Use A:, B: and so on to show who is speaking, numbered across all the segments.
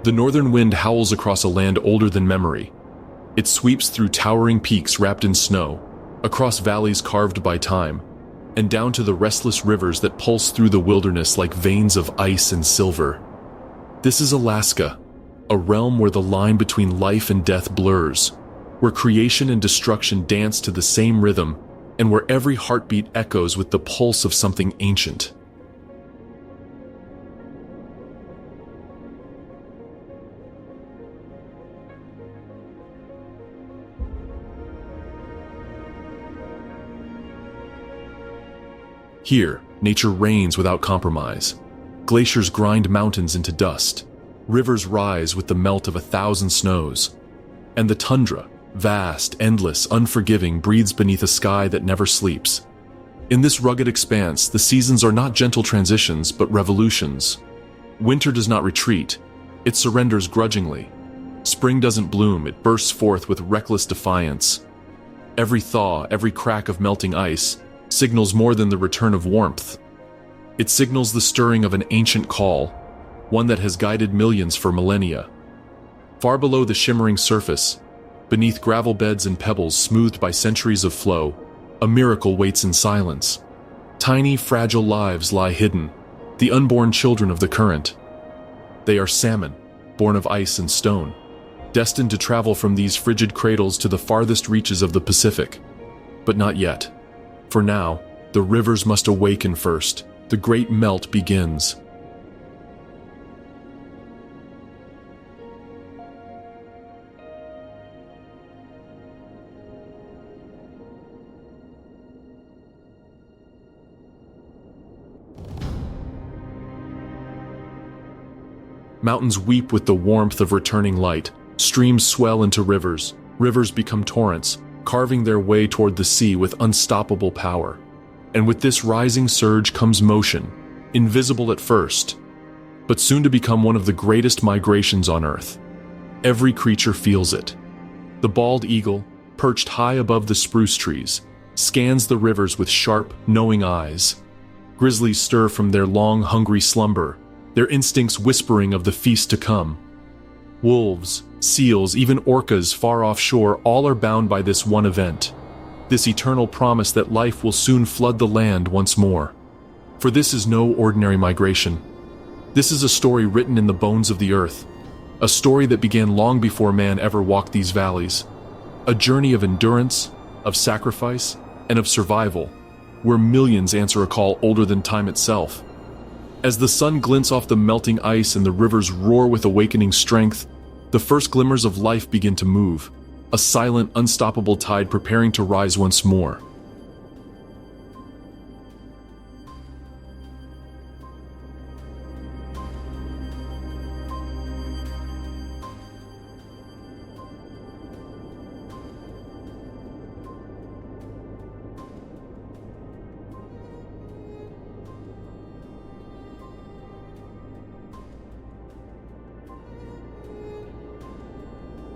A: The northern wind howls across a land older than memory. It sweeps through towering peaks wrapped in snow, across valleys carved by time, and down to the restless rivers that pulse through the wilderness like veins of ice and silver. This is Alaska, a realm where the line between life and death blurs, where creation and destruction dance to the same rhythm, and where every heartbeat echoes with the pulse of something ancient. Here, nature reigns without compromise. Glaciers grind mountains into dust. Rivers rise with the melt of 1,000 snows. And the tundra, vast, endless, unforgiving, breathes beneath a sky that never sleeps. In this rugged expanse, the seasons are not gentle transitions, but revolutions. Winter does not retreat. It surrenders grudgingly. Spring doesn't bloom, it bursts forth with reckless defiance. Every thaw, every crack of melting ice, signals more than the return of warmth. It signals the stirring of an ancient call, one that has guided millions for millennia. Far below the shimmering surface, beneath gravel beds and pebbles smoothed by centuries of flow, a miracle waits in silence. Tiny, fragile lives lie hidden, the unborn children of the current. They are salmon, born of ice and stone, destined to travel from these frigid cradles to the farthest reaches of the Pacific. But not yet. For now, the rivers must awaken first. The great melt begins. Mountains weep with the warmth of returning light. Streams swell into rivers. Rivers become torrents, carving their way toward the sea with unstoppable power. And with this rising surge comes motion, invisible at first, but soon to become one of the greatest migrations on Earth. Every creature feels it. The bald eagle, perched high above the spruce trees, scans the rivers with sharp, knowing eyes. Grizzlies stir from their long, hungry slumber, their instincts whispering of the feast to come. Wolves, seals, even orcas far offshore, all are bound by this one event, this eternal promise that life will soon flood the land once more. For this is no ordinary migration. This is a story written in the bones of the earth, a story that began long before man ever walked these valleys, a journey of endurance, of sacrifice, and of survival, where millions answer a call older than time itself. As the sun glints off the melting ice and the rivers roar with awakening strength, the first glimmers of life begin to move, a silent, unstoppable tide preparing to rise once more.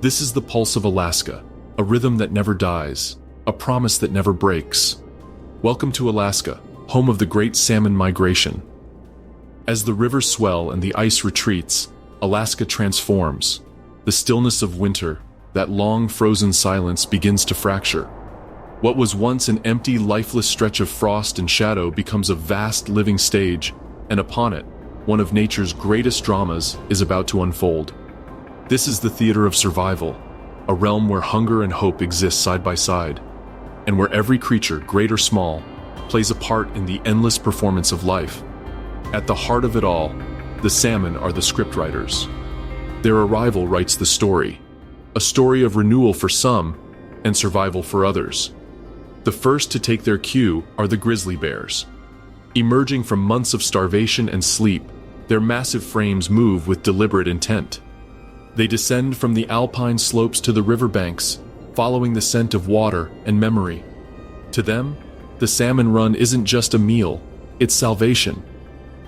A: This is the pulse of Alaska, a rhythm that never dies, a promise that never breaks. Welcome to Alaska, home of the great salmon migration. As the rivers swell and the ice retreats, Alaska transforms. The stillness of winter, that long frozen silence, begins to fracture. What was once an empty, lifeless stretch of frost and shadow becomes a vast living stage, and upon it, one of nature's greatest dramas is about to unfold. This is the theater of survival, a realm where hunger and hope exist side by side, and where every creature, great or small, plays a part in the endless performance of life. At the heart of it all, the salmon are the scriptwriters. Their arrival writes the story, a story of renewal for some and survival for others. The first to take their cue are the grizzly bears. Emerging from months of starvation and sleep, their massive frames move with deliberate intent. They descend from the alpine slopes to the riverbanks, following the scent of water and memory. To them, the salmon run isn't just a meal, it's salvation.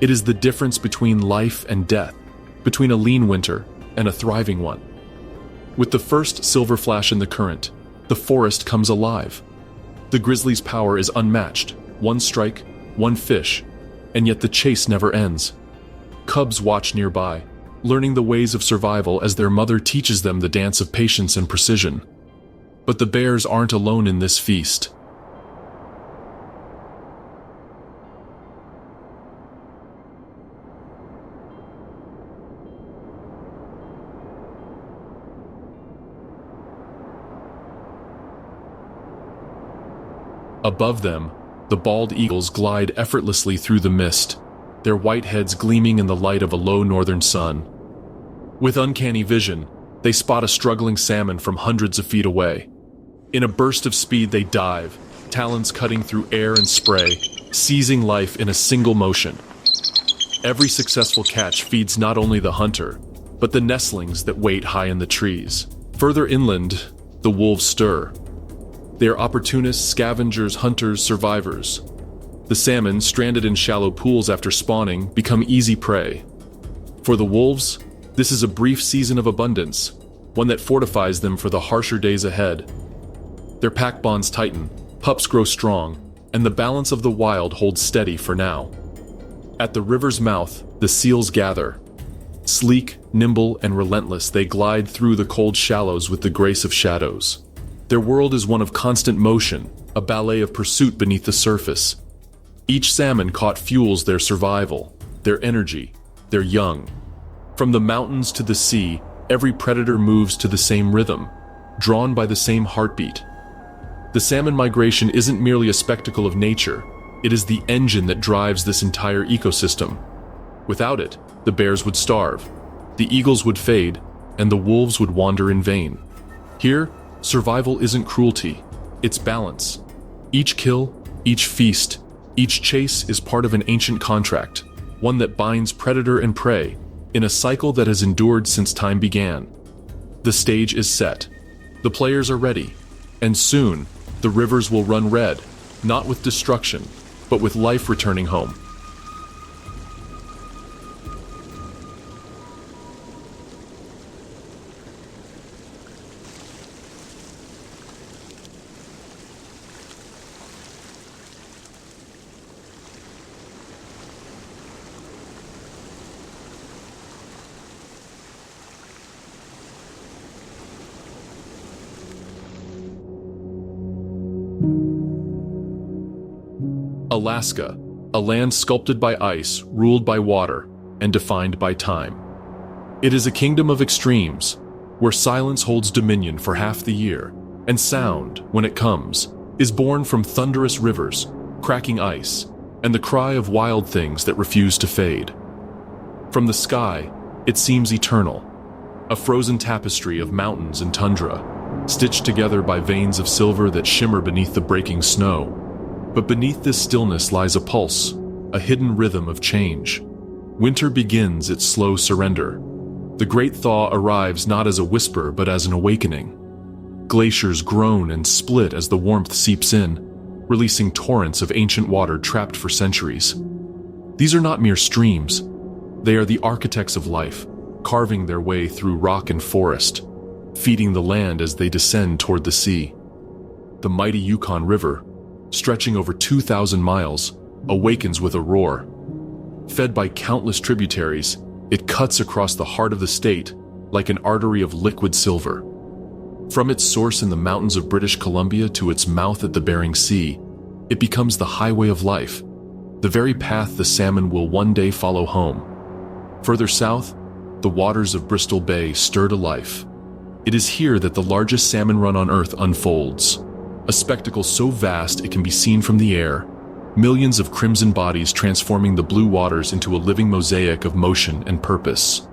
A: It is the difference between life and death, between a lean winter and a thriving one. With the first silver flash in the current, the forest comes alive. The grizzly's power is unmatched, one strike, one fish, and yet the chase never ends. Cubs watch nearby, learning the ways of survival as their mother teaches them the dance of patience and precision. But the bears aren't alone in this feast. Above them, the bald eagles glide effortlessly through the mist, their white heads gleaming in the light of a low northern sun. With uncanny vision, they spot a struggling salmon from hundreds of feet away. In a burst of speed, they dive, talons cutting through air and spray, seizing life in a single motion. Every successful catch feeds not only the hunter, but the nestlings that wait high in the trees. Further inland, the wolves stir. They are opportunists, scavengers, hunters, survivors. The salmon, stranded in shallow pools after spawning, become easy prey. For the wolves, this is a brief season of abundance, one that fortifies them for the harsher days ahead. Their pack bonds tighten, pups grow strong, and the balance of the wild holds steady for now. At the river's mouth, the seals gather. Sleek, nimble, and relentless, they glide through the cold shallows with the grace of shadows. Their world is one of constant motion, a ballet of pursuit beneath the surface. Each salmon caught fuels their survival, their energy, their young. From the mountains to the sea, every predator moves to the same rhythm, drawn by the same heartbeat. The salmon migration isn't merely a spectacle of nature, it is the engine that drives this entire ecosystem. Without it, the bears would starve, the eagles would fade, and the wolves would wander in vain. Here, survival isn't cruelty, it's balance. Each kill, each feast, each chase is part of an ancient contract, one that binds predator and prey, in a cycle that has endured since time began. The stage is set. The players are ready. And soon, the rivers will run red, not with destruction, but with life returning home. Alaska, a land sculpted by ice, ruled by water, and defined by time. It is a kingdom of extremes, where silence holds dominion for half the year, and sound, when it comes, is born from thunderous rivers, cracking ice, and the cry of wild things that refuse to fade. From the sky, it seems eternal, a frozen tapestry of mountains and tundra, stitched together by veins of silver that shimmer beneath the breaking snow. But beneath this stillness lies a pulse, a hidden rhythm of change. Winter begins its slow surrender. The great thaw arrives not as a whisper but as an awakening. Glaciers groan and split as the warmth seeps in, releasing torrents of ancient water trapped for centuries. These are not mere streams. They are the architects of life, carving their way through rock and forest, feeding the land as they descend toward the sea. The mighty Yukon River, stretching over 2,000 miles, awakens with a roar. Fed by countless tributaries, it cuts across the heart of the state like an artery of liquid silver. From its source in the mountains of British Columbia to its mouth at the Bering Sea, it becomes the highway of life, the very path the salmon will one day follow home. Further south, the waters of Bristol Bay stir to life. It is here that the largest salmon run on Earth unfolds. A spectacle so vast it can be seen from the air, millions of crimson bodies transforming the blue waters into a living mosaic of motion and purpose.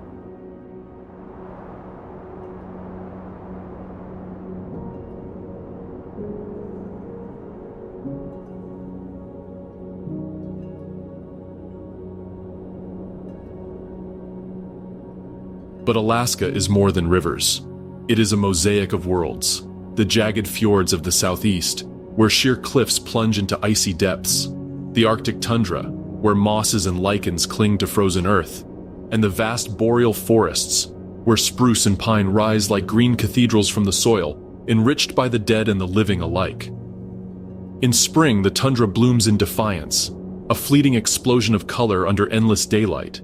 A: But Alaska is more than rivers. It is a mosaic of worlds. The jagged fjords of the southeast, where sheer cliffs plunge into icy depths, the Arctic tundra, where mosses and lichens cling to frozen earth, and the vast boreal forests, where spruce and pine rise like green cathedrals from the soil, enriched by the dead and the living alike. In spring, the tundra blooms in defiance, a fleeting explosion of color under endless daylight.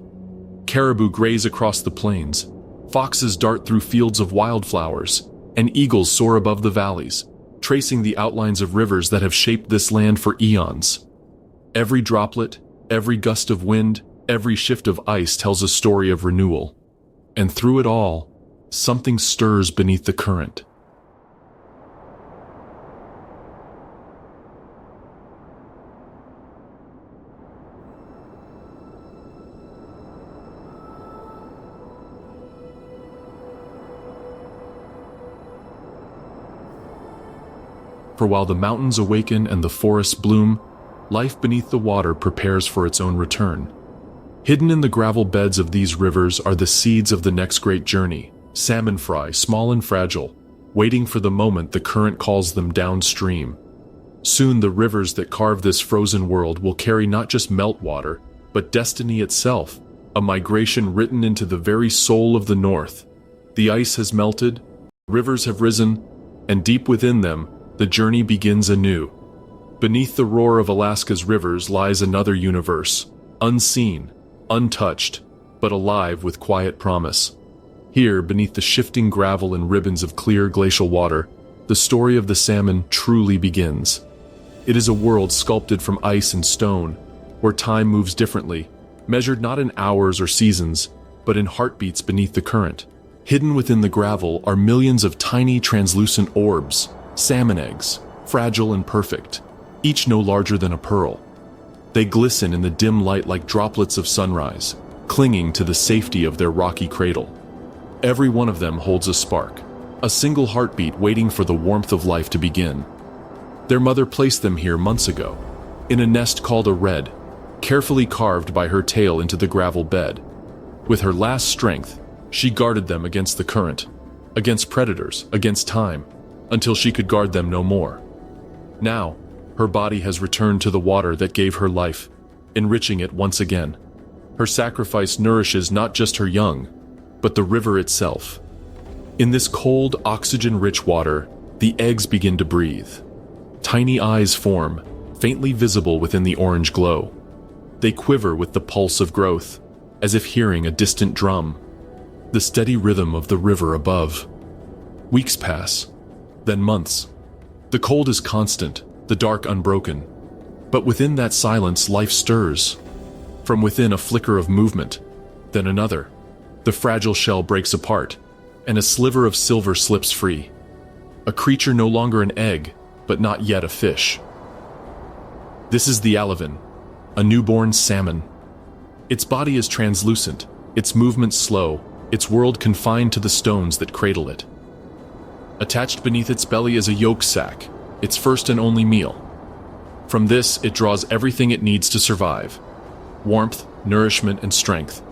A: Caribou graze across the plains, foxes dart through fields of wildflowers, and eagles soar above the valleys, tracing the outlines of rivers that have shaped this land for eons. Every droplet, every gust of wind, every shift of ice tells a story of renewal. And through it all, something stirs beneath the current. For while the mountains awaken and the forests bloom, life beneath the water prepares for its own return. Hidden in the gravel beds of these rivers are the seeds of the next great journey, salmon fry, small and fragile, waiting for the moment the current calls them downstream. Soon the rivers that carve this frozen world will carry not just meltwater, but destiny itself, a migration written into the very soul of the North. The ice has melted, rivers have risen, and deep within them, the journey begins anew. Beneath the roar of Alaska's rivers lies another universe, unseen, untouched, but alive with quiet promise. Here, beneath the shifting gravel and ribbons of clear glacial water, the story of the salmon truly begins. It is a world sculpted from ice and stone, where time moves differently, measured not in hours or seasons, but in heartbeats beneath the current. Hidden within the gravel are millions of tiny translucent orbs, salmon eggs, fragile and perfect, each no larger than a pearl. They glisten in the dim light like droplets of sunrise, clinging to the safety of their rocky cradle. Every one of them holds a spark, a single heartbeat waiting for the warmth of life to begin. Their mother placed them here months ago, in a nest called a red, carefully carved by her tail into the gravel bed. With her last strength, she guarded them against the current, against predators, against time, until she could guard them no more. Now, her body has returned to the water that gave her life, enriching it once again. Her sacrifice nourishes not just her young, but the river itself. In this cold, oxygen-rich water, the eggs begin to breathe. Tiny eyes form, faintly visible within the orange glow. They quiver with the pulse of growth, as if hearing a distant drum, the steady rhythm of the river above. Weeks pass, then months. The cold is constant, the dark unbroken. But within that silence, life stirs. From within, a flicker of movement, then another. The fragile shell breaks apart, and a sliver of silver slips free. A creature no longer an egg, but not yet a fish. This is the alevin, a newborn salmon. Its body is translucent, its movements slow, its world confined to the stones that cradle it. Attached beneath its belly is a yolk sac, its first and only meal. From this, it draws everything it needs to survive: warmth, nourishment, and strength.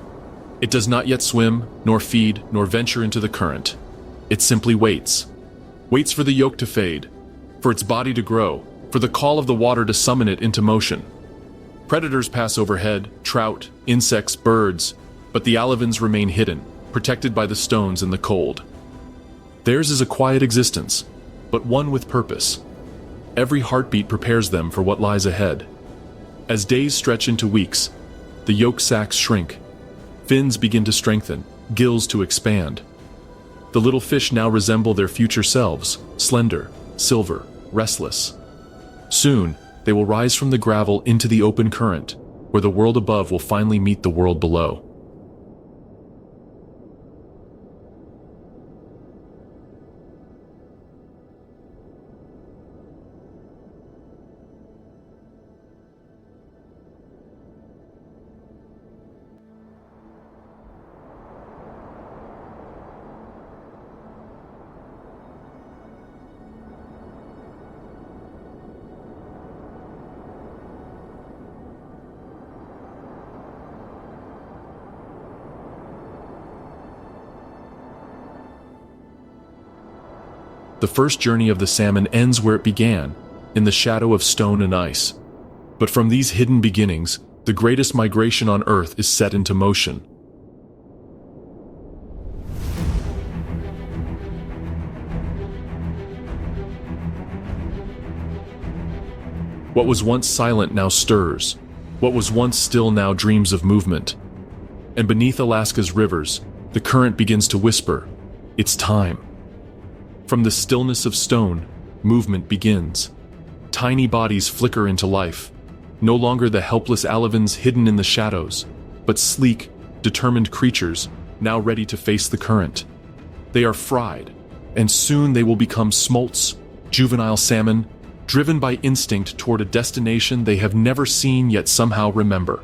A: It does not yet swim, nor feed, nor venture into the current. It simply waits. Waits for the yolk to fade, for its body to grow, for the call of the water to summon it into motion. Predators pass overhead, trout, insects, birds, but the alevins remain hidden, protected by the stones and the cold. Theirs is a quiet existence, but one with purpose. Every heartbeat prepares them for what lies ahead. As days stretch into weeks, the yolk sacs shrink. Fins begin to strengthen, gills to expand. The little fish now resemble their future selves, slender, silver, restless. Soon, they will rise from the gravel into the open current, where the world above will finally meet the world below. The first journey of the salmon ends where it began, in the shadow of stone and ice. But from these hidden beginnings, the greatest migration on Earth is set into motion. What was once silent now stirs. What was once still now dreams of movement. And beneath Alaska's rivers, the current begins to whisper, "It's time." From the stillness of stone, movement begins. Tiny bodies flicker into life, no longer the helpless alevins hidden in the shadows, but sleek, determined creatures now ready to face the current. They are fried, and soon they will become smolts, juvenile salmon, driven by instinct toward a destination they have never seen yet somehow remember.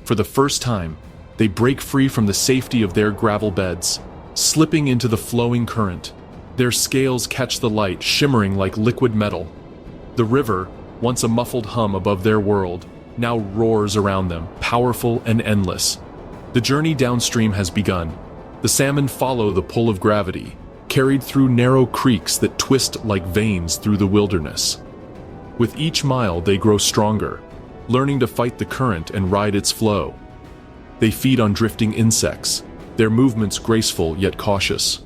A: For the first time, they break free from the safety of their gravel beds, slipping into the flowing current. Their scales catch the light, shimmering like liquid metal. The river, once a muffled hum above their world, now roars around them, powerful and endless. The journey downstream has begun. The salmon follow the pull of gravity, carried through narrow creeks that twist like veins through the wilderness. With each mile, they grow stronger, learning to fight the current and ride its flow. They feed on drifting insects, their movements graceful yet cautious.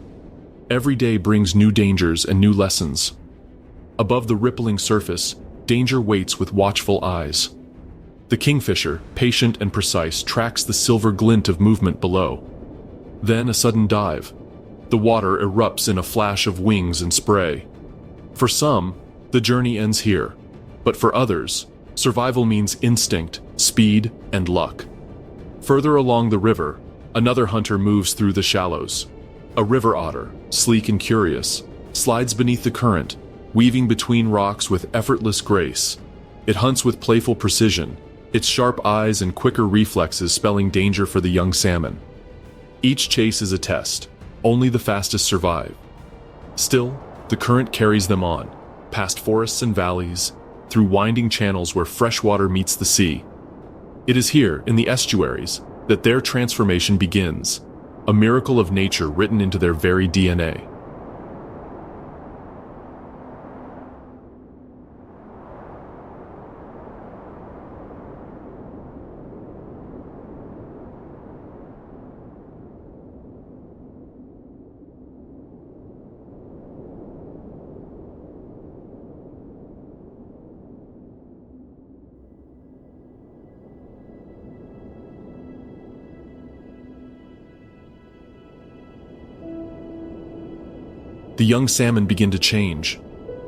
A: Every day brings new dangers and new lessons. Above the rippling surface, danger waits with watchful eyes. The kingfisher, patient and precise, tracks the silver glint of movement below. Then a sudden dive. The water erupts in a flash of wings and spray. For some, the journey ends here, but for others, survival means instinct, speed, and luck. Further along the river, another hunter moves through the shallows. A river otter, sleek and curious, slides beneath the current, weaving between rocks with effortless grace. It hunts with playful precision, its sharp eyes and quicker reflexes spelling danger for the young salmon. Each chase is a test. Only the fastest survive. Still, the current carries them on, past forests and valleys, through winding channels where fresh water meets the sea. It is here, in the estuaries, that their transformation begins, a miracle of nature written into their very DNA. The young salmon begin to change.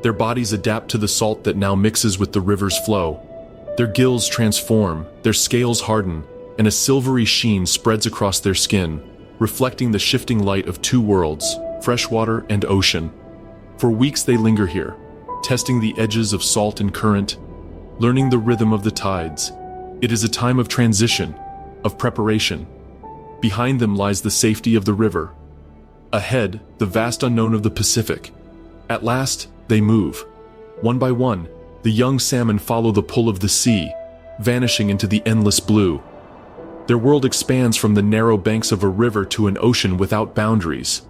A: Their bodies adapt to the salt that now mixes with the river's flow. Their gills transform, their scales harden, and a silvery sheen spreads across their skin, reflecting the shifting light of two worlds, freshwater and ocean. For weeks they linger here, testing the edges of salt and current, learning the rhythm of the tides. It is a time of transition, of preparation. Behind them lies the safety of the river. Ahead, the vast unknown of the Pacific. At last, they move. One by one, the young salmon follow the pull of the sea, vanishing into the endless blue. Their world expands from the narrow banks of a river to an ocean without boundaries.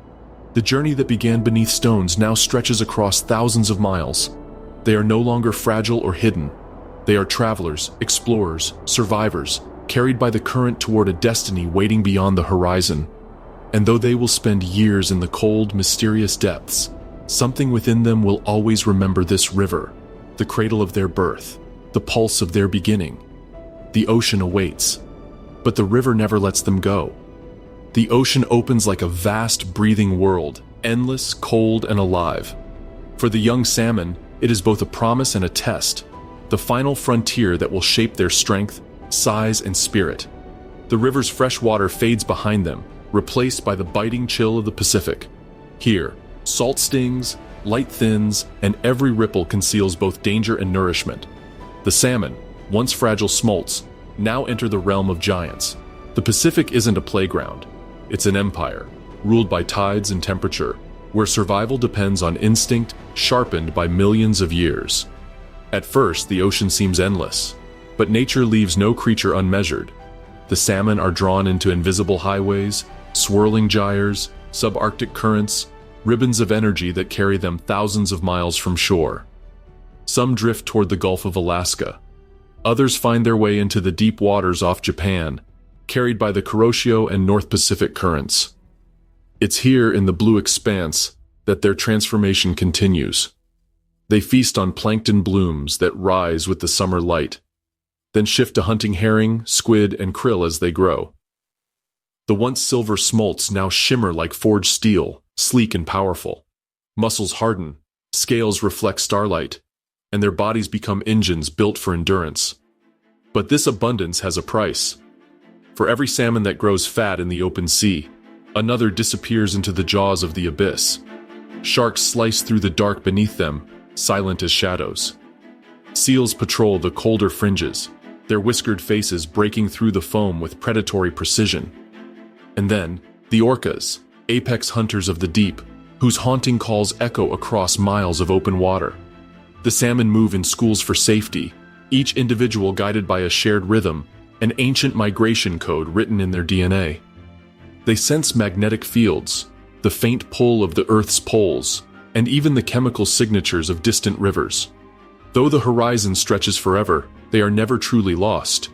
A: The journey that began beneath stones now stretches across thousands of miles. They are no longer fragile or hidden. They are travelers, explorers, survivors, carried by the current toward a destiny waiting beyond the horizon. And though they will spend years in the cold, mysterious depths, something within them will always remember this river, the cradle of their birth, the pulse of their beginning. The ocean awaits, but the river never lets them go. The ocean opens like a vast, breathing world, endless, cold, and alive. For the young salmon, it is both a promise and a test, the final frontier that will shape their strength, size, and spirit. The river's fresh water fades behind them, replaced by the biting chill of the Pacific. Here, salt stings, light thins, and every ripple conceals both danger and nourishment. The salmon, once fragile smolts, now enter the realm of giants. The Pacific isn't a playground. It's an empire, ruled by tides and temperature, where survival depends on instinct sharpened by millions of years. At first, the ocean seems endless, but nature leaves no creature unmeasured. The salmon are drawn into invisible highways, swirling gyres, subarctic currents, ribbons of energy that carry them thousands of miles from shore. Some drift toward the Gulf of Alaska. Others find their way into the deep waters off Japan, carried by the Kuroshio and North Pacific currents. It's here in the blue expanse that their transformation continues. They feast on plankton blooms that rise with the summer light, then shift to hunting herring, squid, and krill as they grow. The once silver smolts now shimmer like forged steel, sleek and powerful. Muscles harden, scales reflect starlight, and their bodies become engines built for endurance. But this abundance has a price. For every salmon that grows fat in the open sea, another disappears into the jaws of the abyss. Sharks slice through the dark beneath them, silent as shadows. Seals patrol the colder fringes, their whiskered faces breaking through the foam with predatory precision. And then, the orcas, apex hunters of the deep, whose haunting calls echo across miles of open water. The salmon move in schools for safety, each individual guided by a shared rhythm, an ancient migration code written in their DNA. They sense magnetic fields, the faint pull of the Earth's poles, and even the chemical signatures of distant rivers. Though the horizon stretches forever, they are never truly lost.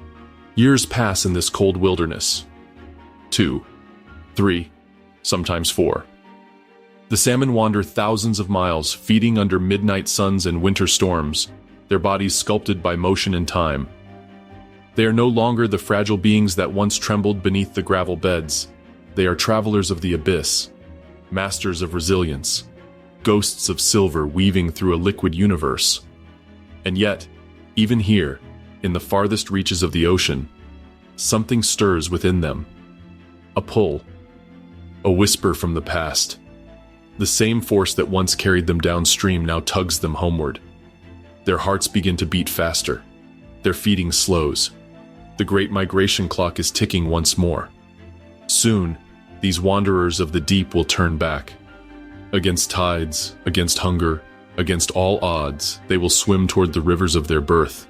A: Years pass in this cold wilderness. 2, 3, sometimes 4. The salmon wander thousands of miles, feeding under midnight suns and winter storms, their bodies sculpted by motion and time. They are no longer the fragile beings that once trembled beneath the gravel beds. They are travelers of the abyss, masters of resilience, ghosts of silver weaving through a liquid universe. And yet, even here, in the farthest reaches of the ocean, something stirs within them. A pull, a whisper from the past. The same force that once carried them downstream now tugs them homeward. Their hearts begin to beat faster. Their feeding slows. The great migration clock is ticking once more. Soon, these wanderers of the deep will turn back. Against tides, against hunger, against all odds, they will swim toward the rivers of their birth,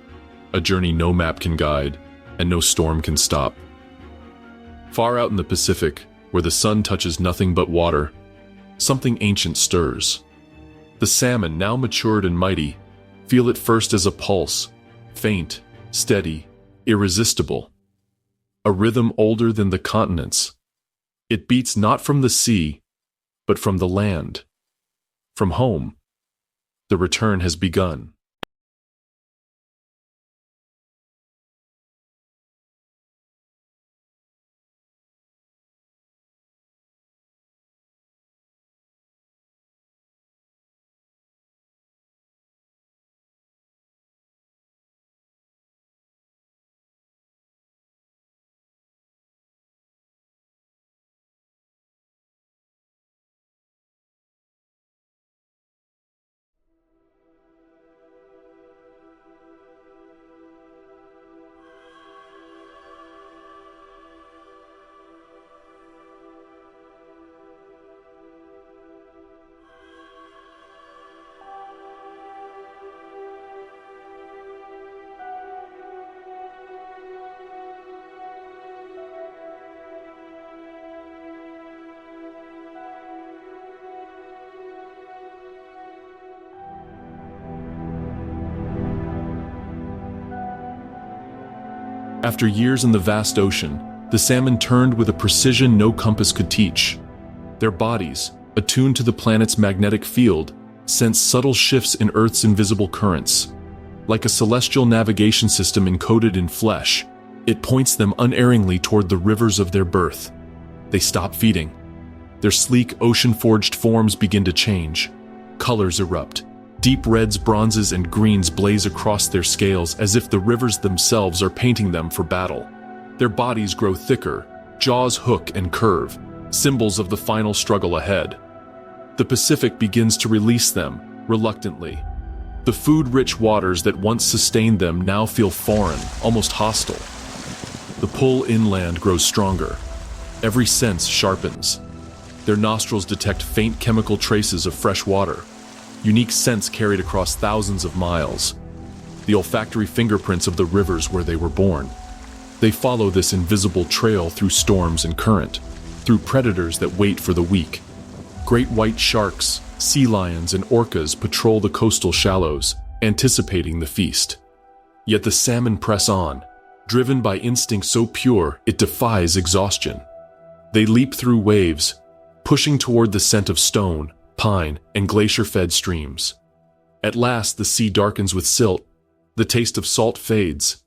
A: a journey no map can guide and no storm can stop. Far out in the Pacific, where the sun touches nothing but water, something ancient stirs. The salmon, now matured and mighty, feel it first as a pulse, faint, steady, irresistible. A rhythm older than the continents. It beats not from the sea, but from the land. From home. The return has begun. After years in the vast ocean, the salmon turned with a precision no compass could teach. Their bodies, attuned to the planet's magnetic field, sense subtle shifts in Earth's invisible currents. Like a celestial navigation system encoded in flesh, it points them unerringly toward the rivers of their birth. They stop feeding. Their sleek, ocean-forged forms begin to change. Colors erupt. Deep reds, bronzes, and greens blaze across their scales as if the rivers themselves are painting them for battle. Their bodies grow thicker, jaws hook and curve, symbols of the final struggle ahead. The Pacific begins to release them, reluctantly. The food-rich waters that once sustained them now feel foreign, almost hostile. The pull inland grows stronger. Every sense sharpens. Their nostrils detect faint chemical traces of fresh water, unique scents carried across thousands of miles, the olfactory fingerprints of the rivers where they were born. They follow this invisible trail through storms and current, through predators that wait for the weak. Great white sharks, sea lions, and orcas patrol the coastal shallows, anticipating the feast. Yet the salmon press on, driven by instinct so pure it defies exhaustion. They leap through waves, pushing toward the scent of stone, pine, and glacier-fed streams. At last, the sea darkens with silt. The taste of salt fades.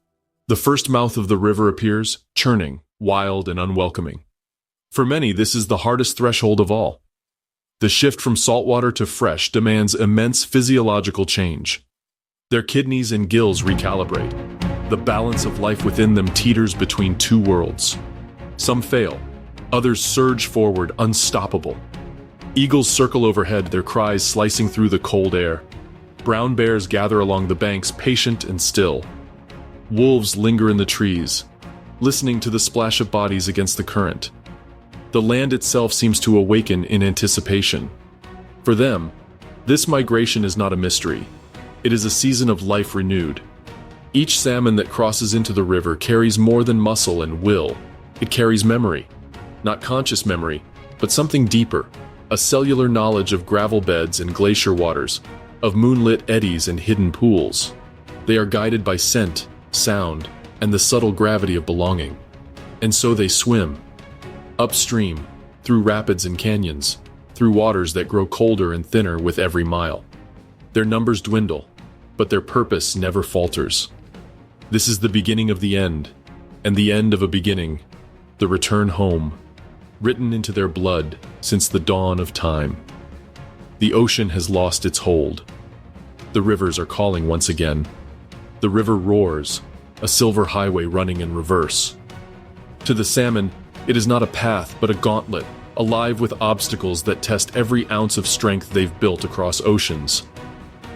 A: The first mouth of the river appears, churning, wild and unwelcoming. For many, this is the hardest threshold of all. The shift from saltwater to fresh demands immense physiological change. Their kidneys and gills recalibrate. The balance of life within them teeters between two worlds. Some fail, others surge forward, unstoppable. Eagles circle overhead, their cries slicing through the cold air. Brown bears gather along the banks, patient and still. Wolves linger in the trees, listening to the splash of bodies against the current. The land itself seems to awaken in anticipation. For them, this migration is not a mystery. It is a season of life renewed. Each salmon that crosses into the river carries more than muscle and will. It carries memory. Not conscious memory, but something deeper. A cellular knowledge of gravel beds and glacier waters, of moonlit eddies and hidden pools. They are guided by scent, sound, and the subtle gravity of belonging. And so they swim. Upstream, through rapids and canyons, through waters that grow colder and thinner with every mile. Their numbers dwindle, but their purpose never falters. This is the beginning of the end, and the end of a beginning, the return home, written into their blood since the dawn of time. The ocean has lost its hold. The rivers are calling once again. The river roars, a silver highway running in reverse. To the salmon, it is not a path but a gauntlet, alive with obstacles that test every ounce of strength they've built across oceans.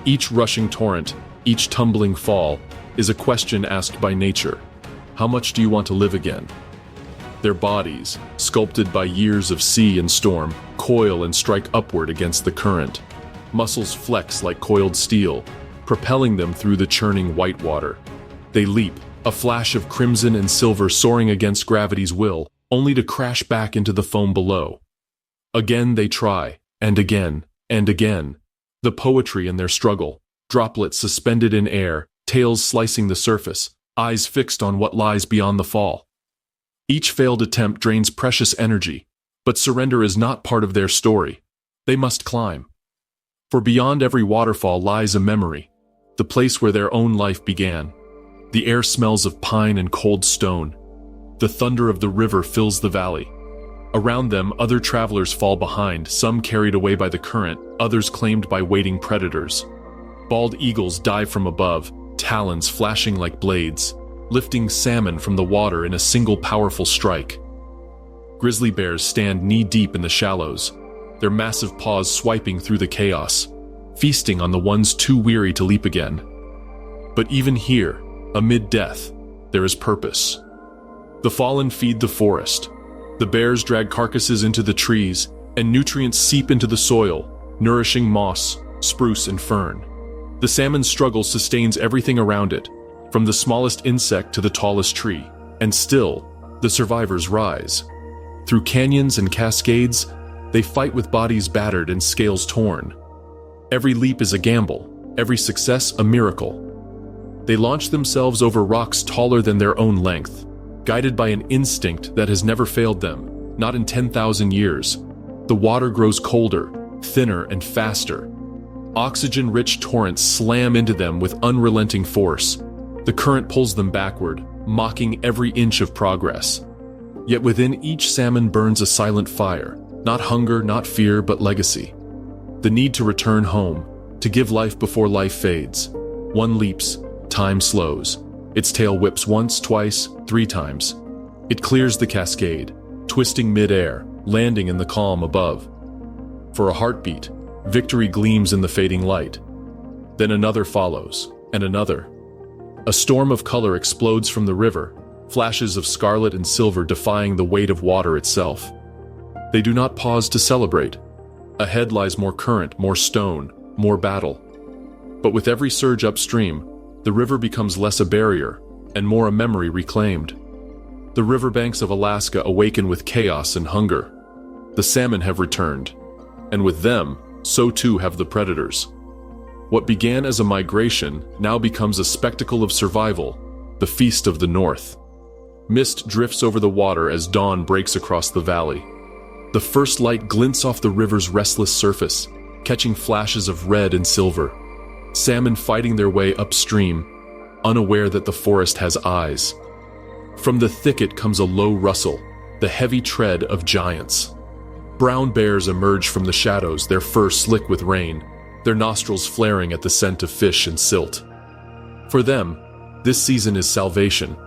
A: Each rushing torrent, each tumbling fall, is a question asked by nature. How much do you want to live again? Their bodies, sculpted by years of sea and storm, coil and strike upward against the current. Muscles flex like coiled steel, propelling them through the churning white water. They leap, a flash of crimson and silver soaring against gravity's will, only to crash back into the foam below. Again they try, and again, and again. The poetry in their struggle, droplets suspended in air, tails slicing the surface, eyes fixed on what lies beyond the fall. Each failed attempt drains precious energy, but surrender is not part of their story. They must climb. For beyond every waterfall lies a memory, the place where their own life began. The air smells of pine and cold stone. The thunder of the river fills the valley. Around them, other travelers fall behind, some carried away by the current, others claimed by waiting predators. Bald eagles dive from above, talons flashing like blades, lifting salmon from the water in a single powerful strike. Grizzly bears stand knee-deep in the shallows, their massive paws swiping through the chaos, feasting on the ones too weary to leap again. But even here, amid death, there is purpose. The fallen feed the forest. The bears drag carcasses into the trees, and nutrients seep into the soil, nourishing moss, spruce, and fern. The salmon's struggle sustains everything around it, from the smallest insect to the tallest tree, and still, the survivors rise. Through canyons and cascades, they fight with bodies battered and scales torn. Every leap is a gamble, every success a miracle. They launch themselves over rocks taller than their own length, guided by an instinct that has never failed them, not in 10,000 years. The water grows colder, thinner, and faster. Oxygen-rich torrents slam into them with unrelenting force. The current pulls them backward, mocking every inch of progress. Yet within each salmon burns a silent fire, not hunger, not fear, but legacy. The need to return home, to give life before life fades. One leaps, time slows. Its tail whips once, twice, 3 times. It clears the cascade, twisting mid-air, landing in the calm above. For a heartbeat, victory gleams in the fading light. Then another follows, and another. A storm of color explodes from the river, flashes of scarlet and silver defying the weight of water itself. They do not pause to celebrate. Ahead lies more current, more stone, more battle. But with every surge upstream, the river becomes less a barrier, and more a memory reclaimed. The riverbanks of Alaska awaken with chaos and hunger. The salmon have returned, and with them, so too have the predators. What began as a migration now becomes a spectacle of survival, the feast of the north. Mist drifts over the water as dawn breaks across the valley. The first light glints off the river's restless surface, catching flashes of red and silver. Salmon fighting their way upstream, unaware that the forest has eyes. From the thicket comes a low rustle, the heavy tread of giants. Brown bears emerge from the shadows, their fur slick with rain, their nostrils flaring at the scent of fish and silt. For them, this season is salvation.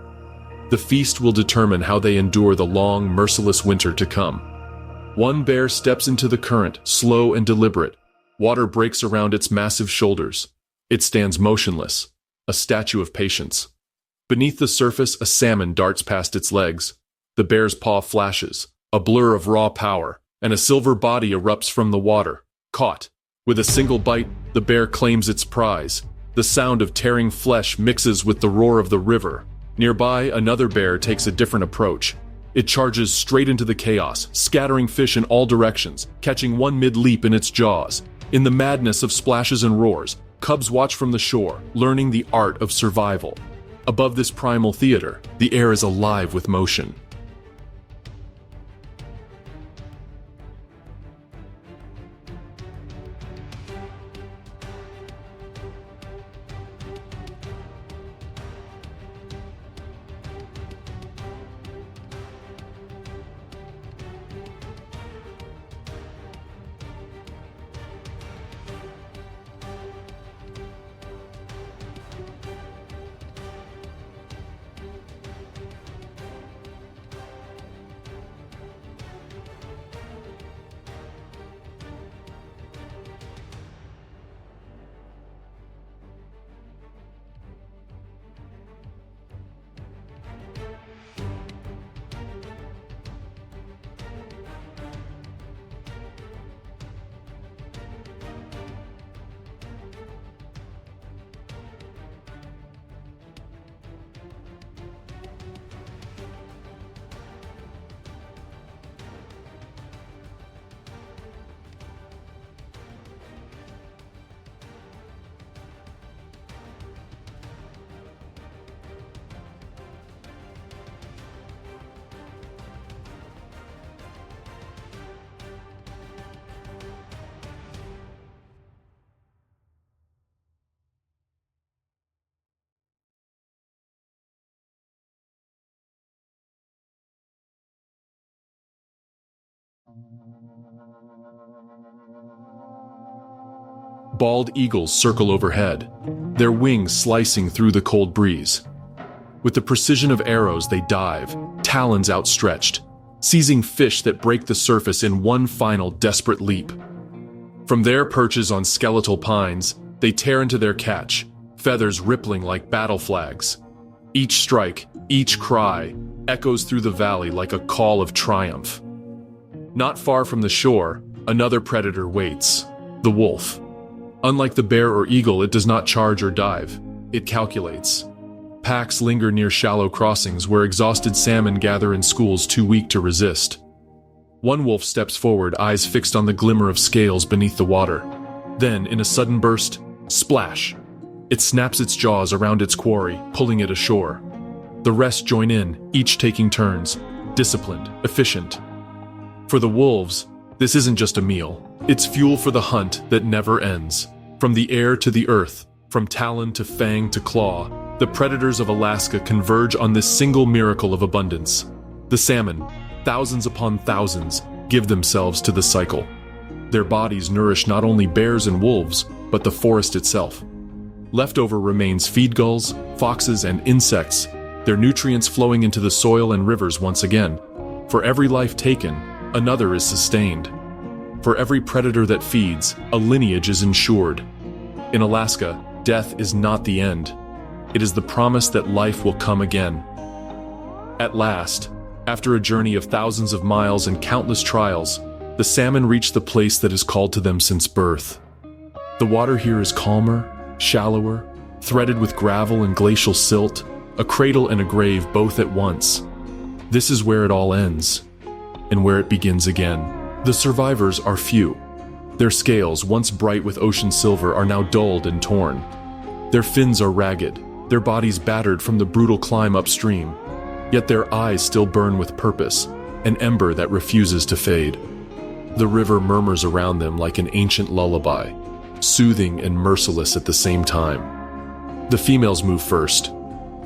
A: The feast will determine how they endure the long, merciless winter to come. One bear steps into the current, slow and deliberate. Water breaks around its massive shoulders. It stands motionless, a statue of patience. Beneath the surface, a salmon darts past its legs. The bear's paw flashes, a blur of raw power, and a silver body erupts from the water. Caught. With a single bite, the bear claims its prize. The sound of tearing flesh mixes with the roar of the river. Nearby, another bear takes a different approach. It charges straight into the chaos, scattering fish in all directions, catching one mid-leap in its jaws. In the madness of splashes and roars, cubs watch from the shore, learning the art of survival. Above this primal theater, the air is alive with motion. Bald eagles circle overhead, their wings slicing through the cold breeze. With the precision of arrows, they dive, talons outstretched, seizing fish that break the surface in one final desperate leap. From their perches on skeletal pines, they tear into their catch, feathers rippling like battle flags. Each strike, each cry, echoes through the valley like a call of triumph. Not far from the shore, another predator waits, the wolf. Unlike the bear or eagle, it does not charge or dive. It calculates. Packs linger near shallow crossings where exhausted salmon gather in schools too weak to resist. One wolf steps forward, eyes fixed on the glimmer of scales beneath the water. Then, in a sudden burst, splash! It snaps its jaws around its quarry, pulling it ashore. The rest join in, each taking turns, disciplined, efficient. For the wolves, this isn't just a meal. It's fuel for the hunt that never ends. From the air to the earth, from talon to fang to claw, the predators of Alaska converge on this single miracle of abundance. The salmon, thousands upon thousands, give themselves to the cycle. Their bodies nourish not only bears and wolves, but the forest itself. Leftover remains feed gulls, foxes, and insects, their nutrients flowing into the soil and rivers once again. For every life taken, another is sustained. For every predator that feeds, a lineage is ensured. In Alaska, death is not the end. It is the promise that life will come again. At last, after a journey of thousands of miles and countless trials, the salmon reach the place that is called to them since birth. The water here is calmer, shallower, threaded with gravel and glacial silt, a cradle and a grave both at once. This is where it all ends, and where it begins again. The survivors are few. Their scales, once bright with ocean silver, are now dulled and torn. Their fins are ragged, their bodies battered from the brutal climb upstream. Yet their eyes still burn with purpose, an ember that refuses to fade. The river murmurs around them like an ancient lullaby, soothing and merciless at the same time. The females move first.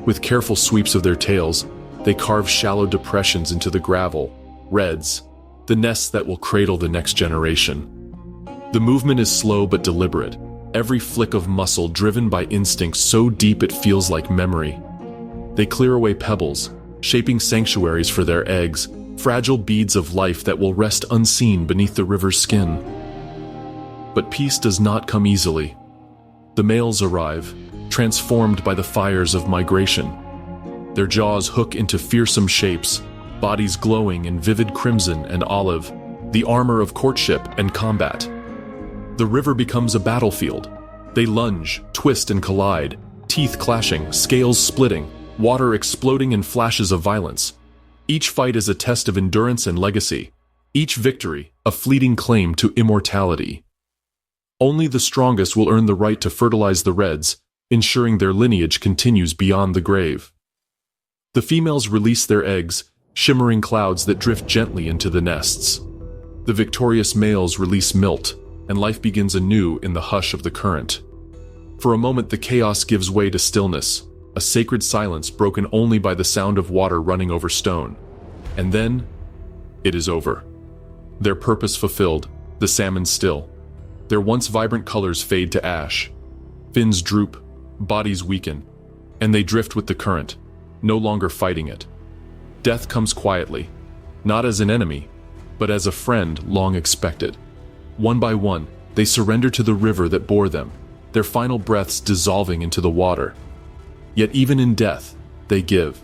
A: With careful sweeps of their tails, they carve shallow depressions into the gravel, reds, the nests that will cradle the next generation. The movement is slow but deliberate, every flick of muscle driven by instinct so deep it feels like memory. They clear away pebbles, shaping sanctuaries for their eggs, fragile beads of life that will rest unseen beneath the river's skin. But peace does not come easily. The males arrive, transformed by the fires of migration. Their jaws hook into fearsome shapes, bodies glowing in vivid crimson and olive, the armor of courtship and combat. The river becomes a battlefield. They lunge, twist and collide, teeth clashing, scales splitting, water exploding in flashes of violence. Each fight is a test of endurance and legacy, each victory a fleeting claim to immortality. Only the strongest will earn the right to fertilize the reds, ensuring their lineage continues beyond the grave. The females release their eggs, shimmering clouds that drift gently into the nests. The victorious males release milt, and life begins anew in the hush of the current. For a moment the chaos gives way to stillness, a sacred silence broken only by the sound of water running over stone. And then, it is over. Their purpose fulfilled, the salmon still. Their once vibrant colors fade to ash. Fins droop, bodies weaken, and they drift with the current, no longer fighting it. Death comes quietly, not as an enemy, but as a friend long expected. One by one, they surrender to the river that bore them, their final breaths dissolving into the water. Yet even in death, they give.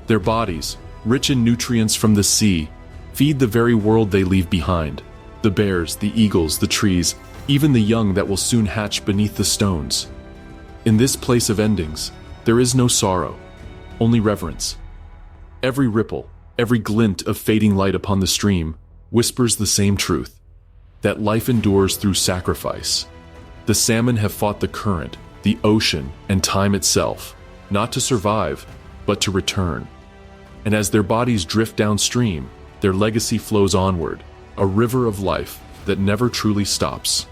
A: Their bodies, rich in nutrients from the sea, feed the very world they leave behind. The bears, the eagles, the trees, even the young that will soon hatch beneath the stones. In this place of endings, there is no sorrow, only reverence. Every ripple, every glint of fading light upon the stream whispers the same truth, that life endures through sacrifice. The salmon have fought the current, the ocean, and time itself, not to survive, but to return. And as their bodies drift downstream, their legacy flows onward, a river of life that never truly stops.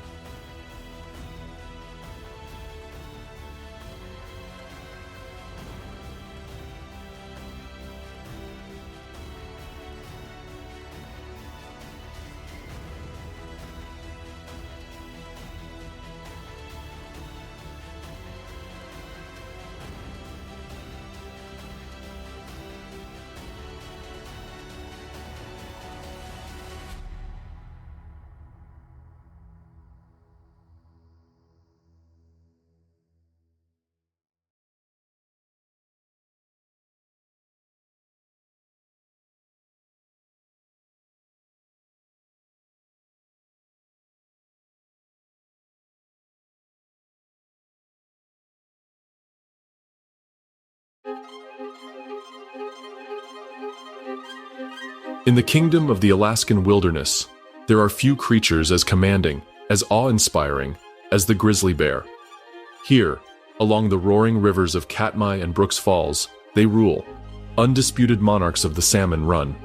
A: In the kingdom of the Alaskan wilderness, there are few creatures as commanding, as awe-inspiring, as the grizzly bear. Here, along the roaring rivers of Katmai and Brooks Falls, they rule, undisputed monarchs of the salmon run.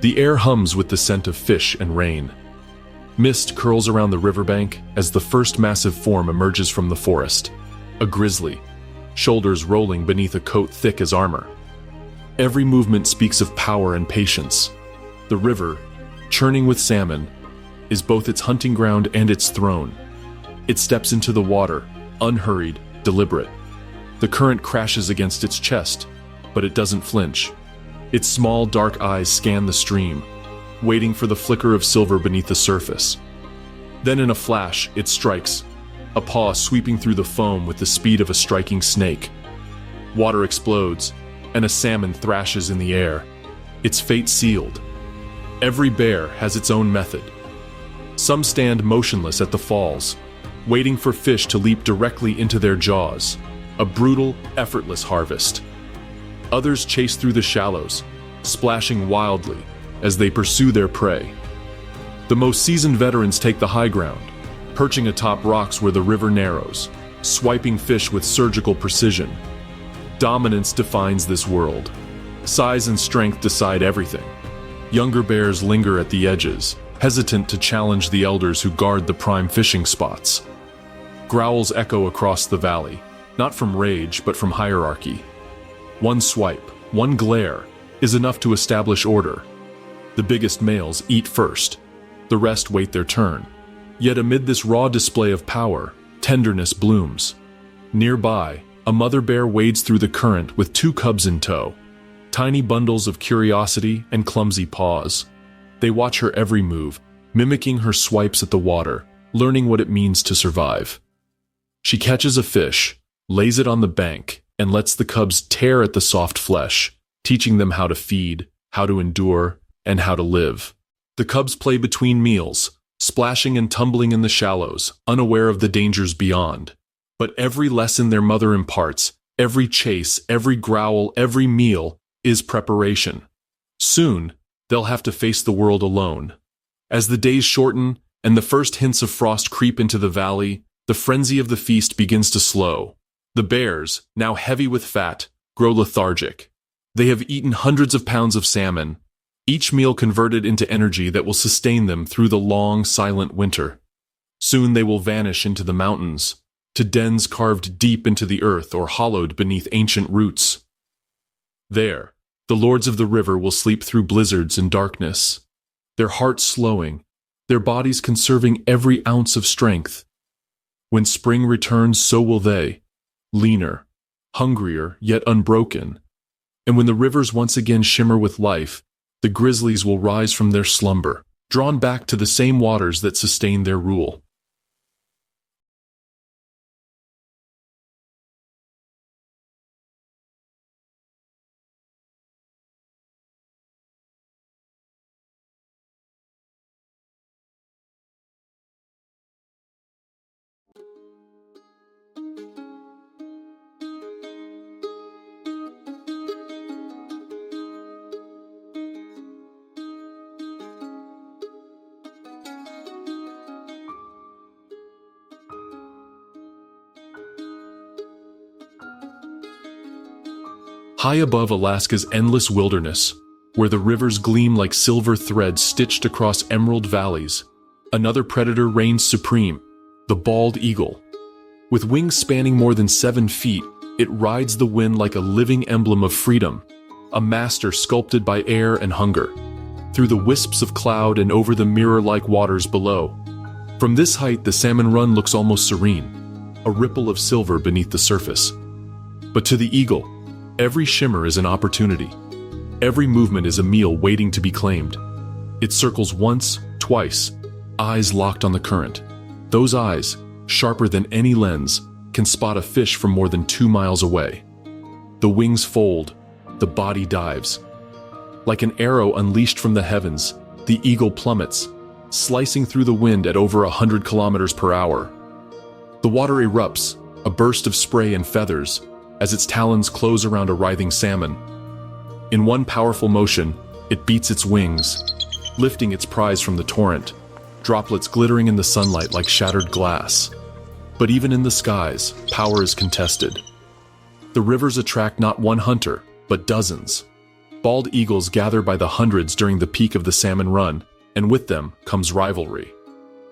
A: The air hums with the scent of fish and rain. Mist curls around the riverbank as the first massive form emerges from the forest, a grizzly, shoulders rolling beneath a coat thick as armor. Every movement speaks of power and patience. The river, churning with salmon, is both its hunting ground and its throne. It steps into the water, unhurried, deliberate. The current crashes against its chest, but it doesn't flinch. Its small, dark eyes scan the stream, waiting for the flicker of silver beneath the surface. Then in a flash, it strikes, a paw sweeping through the foam with the speed of a striking snake. Water explodes, and a salmon thrashes in the air, its fate sealed. Every bear has its own method. Some stand motionless at the falls, waiting for fish to leap directly into their jaws, a brutal, effortless harvest. Others chase through the shallows, splashing wildly as they pursue their prey. The most seasoned veterans take the high ground, perching atop rocks where the river narrows, swiping fish with surgical precision. Dominance defines this world. Size and strength decide everything. Younger bears linger at the edges, hesitant to challenge the elders who guard the prime fishing spots. Growls echo across the valley, not from rage but from hierarchy. One swipe, one glare, is enough to establish order. The biggest males eat first. The rest wait their turn. Yet amid this raw display of power, tenderness blooms. Nearby, a mother bear wades through the current with 2 cubs in tow. Tiny bundles of curiosity and clumsy paws. They watch her every move, mimicking her swipes at the water, learning what it means to survive. She catches a fish, lays it on the bank, and lets the cubs tear at the soft flesh, teaching them how to feed, how to endure, and how to live. The cubs play between meals, splashing and tumbling in the shallows, unaware of the dangers beyond. But every lesson their mother imparts, every chase, every growl, every meal, is preparation. Soon, they'll have to face the world alone. As the days shorten and the first hints of frost creep into the valley, the frenzy of the feast begins to slow. The bears, now heavy with fat, grow lethargic. They have eaten hundreds of pounds of salmon, each meal converted into energy that will sustain them through the long, silent winter. Soon they will vanish into the mountains, to dens carved deep into the earth or hollowed beneath ancient roots. There, the lords of the river will sleep through blizzards and darkness, their hearts slowing, their bodies conserving every ounce of strength. When spring returns, so will they, leaner, hungrier, yet unbroken. And when the rivers once again shimmer with life, the grizzlies will rise from their slumber, drawn back to the same waters that sustain their rule. High above Alaska's endless wilderness, where the rivers gleam like silver threads stitched across emerald valleys, another predator reigns supreme, the bald eagle. With wings spanning more than 7 feet, it rides the wind like a living emblem of freedom, a master sculpted by air and hunger, through the wisps of cloud and over the mirror-like waters below. From this height, the salmon run looks almost serene, a ripple of silver beneath the surface. But to the eagle, every shimmer is an opportunity. Every movement is a meal waiting to be claimed. It circles once, twice, eyes locked on the current. Those eyes, sharper than any lens, can spot a fish from more than 2 miles away. The wings fold, the body dives. Like an arrow unleashed from the heavens, the eagle plummets, slicing through the wind at over 100 kilometers per hour. The water erupts, a burst of spray and feathers, as its talons close around a writhing salmon. In one powerful motion, it beats its wings, lifting its prize from the torrent, droplets glittering in the sunlight like shattered glass. But even in the skies, power is contested. The rivers attract not one hunter, but dozens. Bald eagles gather by the hundreds during the peak of the salmon run, and with them comes rivalry.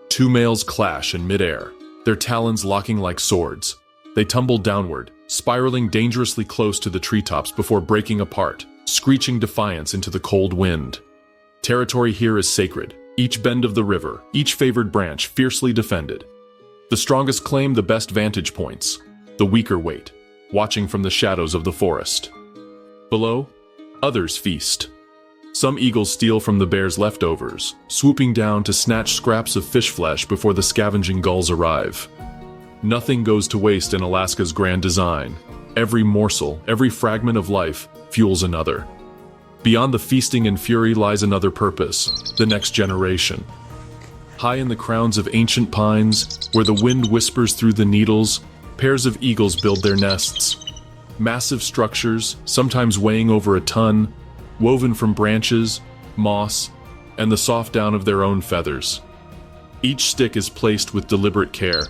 A: 2 males clash in midair, their talons locking like swords. They tumble downward, spiraling dangerously close to the treetops before breaking apart, screeching defiance into the cold wind. Territory here is sacred, each bend of the river, each favored branch fiercely defended. The strongest claim the best vantage points, the weaker wait, watching from the shadows of the forest. Below, others feast. Some eagles steal from the bear's leftovers, swooping down to snatch scraps of fish flesh before the scavenging gulls arrive. Nothing goes to waste in Alaska's grand design. Every morsel, every fragment of life, fuels another. Beyond the feasting and fury lies another purpose, the next generation. High in the crowns of ancient pines, where the wind whispers through the needles, pairs of eagles build their nests. Massive structures, sometimes weighing over a ton, woven from branches, moss, and the soft down of their own feathers. Each stick is placed with deliberate care.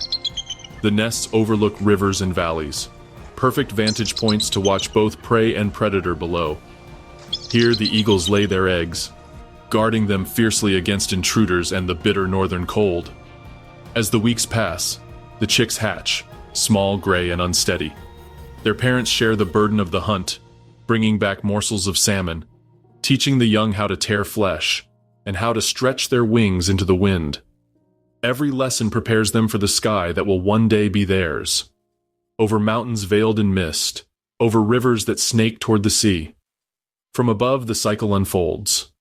A: The nests overlook rivers and valleys, perfect vantage points to watch both prey and predator below. Here the eagles lay their eggs, guarding them fiercely against intruders and the bitter northern cold. As the weeks pass, the chicks hatch, small, gray, and unsteady. Their parents share the burden of the hunt, bringing back morsels of salmon, teaching the young how to tear flesh and how to stretch their wings into the wind. Every lesson prepares them for the sky that will one day be theirs. Over mountains veiled in mist, over rivers that snake toward the sea. From above the cycle unfolds.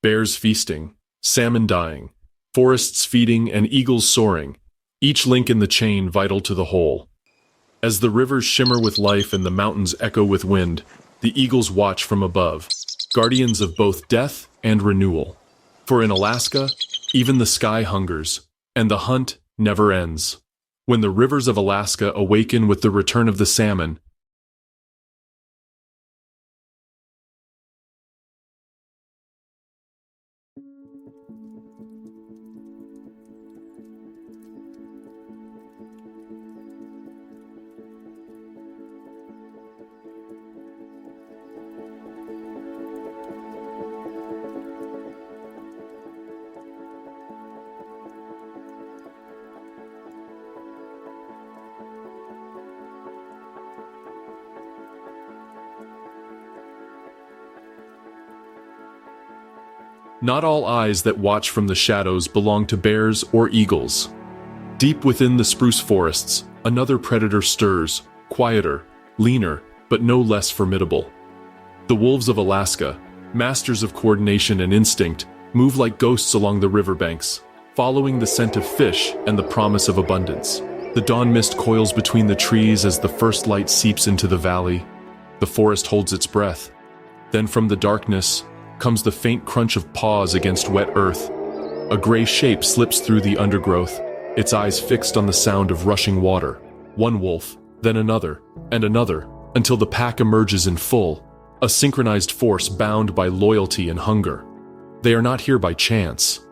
A: Bears feasting, salmon dying, forests feeding, and eagles soaring, each link in the chain vital to the whole. As the rivers shimmer with life and the mountains echo with wind, the eagles watch from above, guardians of both death and renewal. For in Alaska, even the sky hungers, and the hunt never ends. When the rivers of Alaska awaken with the return of the salmon, not all eyes that watch from the shadows belong to bears or eagles. Deep within the spruce forests, another predator stirs, quieter, leaner, but no less formidable. The wolves of Alaska, masters of coordination and instinct, move like ghosts along the riverbanks, following the scent of fish and the promise of abundance. The dawn mist coils between the trees as the first light seeps into the valley. The forest holds its breath. Then from the darkness comes the faint crunch of paws against wet earth. A gray shape slips through the undergrowth, its eyes fixed on the sound of rushing water. One wolf, then another, and another, until the pack emerges in full, a synchronized force bound by loyalty and hunger. They are not here by chance.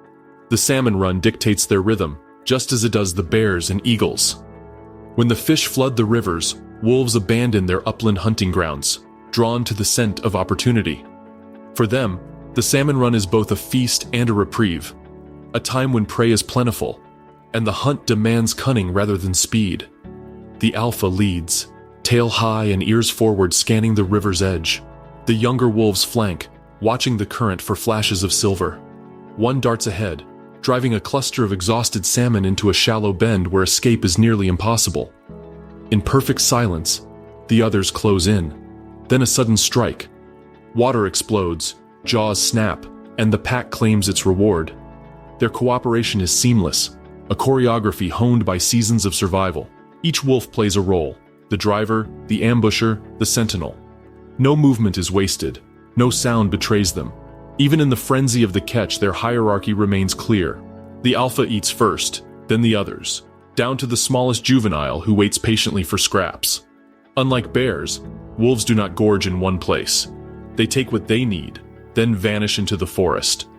A: The salmon run dictates their rhythm, just as it does the bears and eagles. When the fish flood the rivers, wolves abandon their upland hunting grounds, drawn to the scent of opportunity. For them, the salmon run is both a feast and a reprieve, a time when prey is plentiful, and the hunt demands cunning rather than speed. The alpha leads, tail high and ears forward, scanning the river's edge. The younger wolves flank, watching the current for flashes of silver. One darts ahead, driving a cluster of exhausted salmon into a shallow bend where escape is nearly impossible. In perfect silence, the others close in. Then a sudden strike. Water explodes, jaws snap, and the pack claims its reward. Their cooperation is seamless, a choreography honed by seasons of survival. Each wolf plays a role: the driver, the ambusher, the sentinel. No movement is wasted, no sound betrays them. Even in the frenzy of the catch, their hierarchy remains clear. The alpha eats first, then the others, down to the smallest juvenile who waits patiently for scraps. Unlike bears, wolves do not gorge in one place. They take what they need, then vanish into the forest.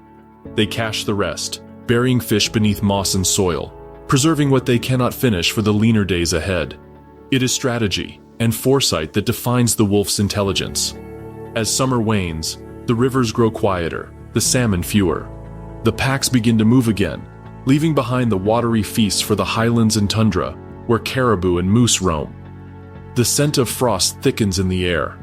A: They cache the rest, burying fish beneath moss and soil, preserving what they cannot finish for the leaner days ahead. It is strategy and foresight that defines the wolf's intelligence. As summer wanes, the rivers grow quieter, the salmon fewer. The packs begin to move again, leaving behind the watery feasts for the highlands and tundra, where caribou and moose roam. The scent of frost thickens in the air.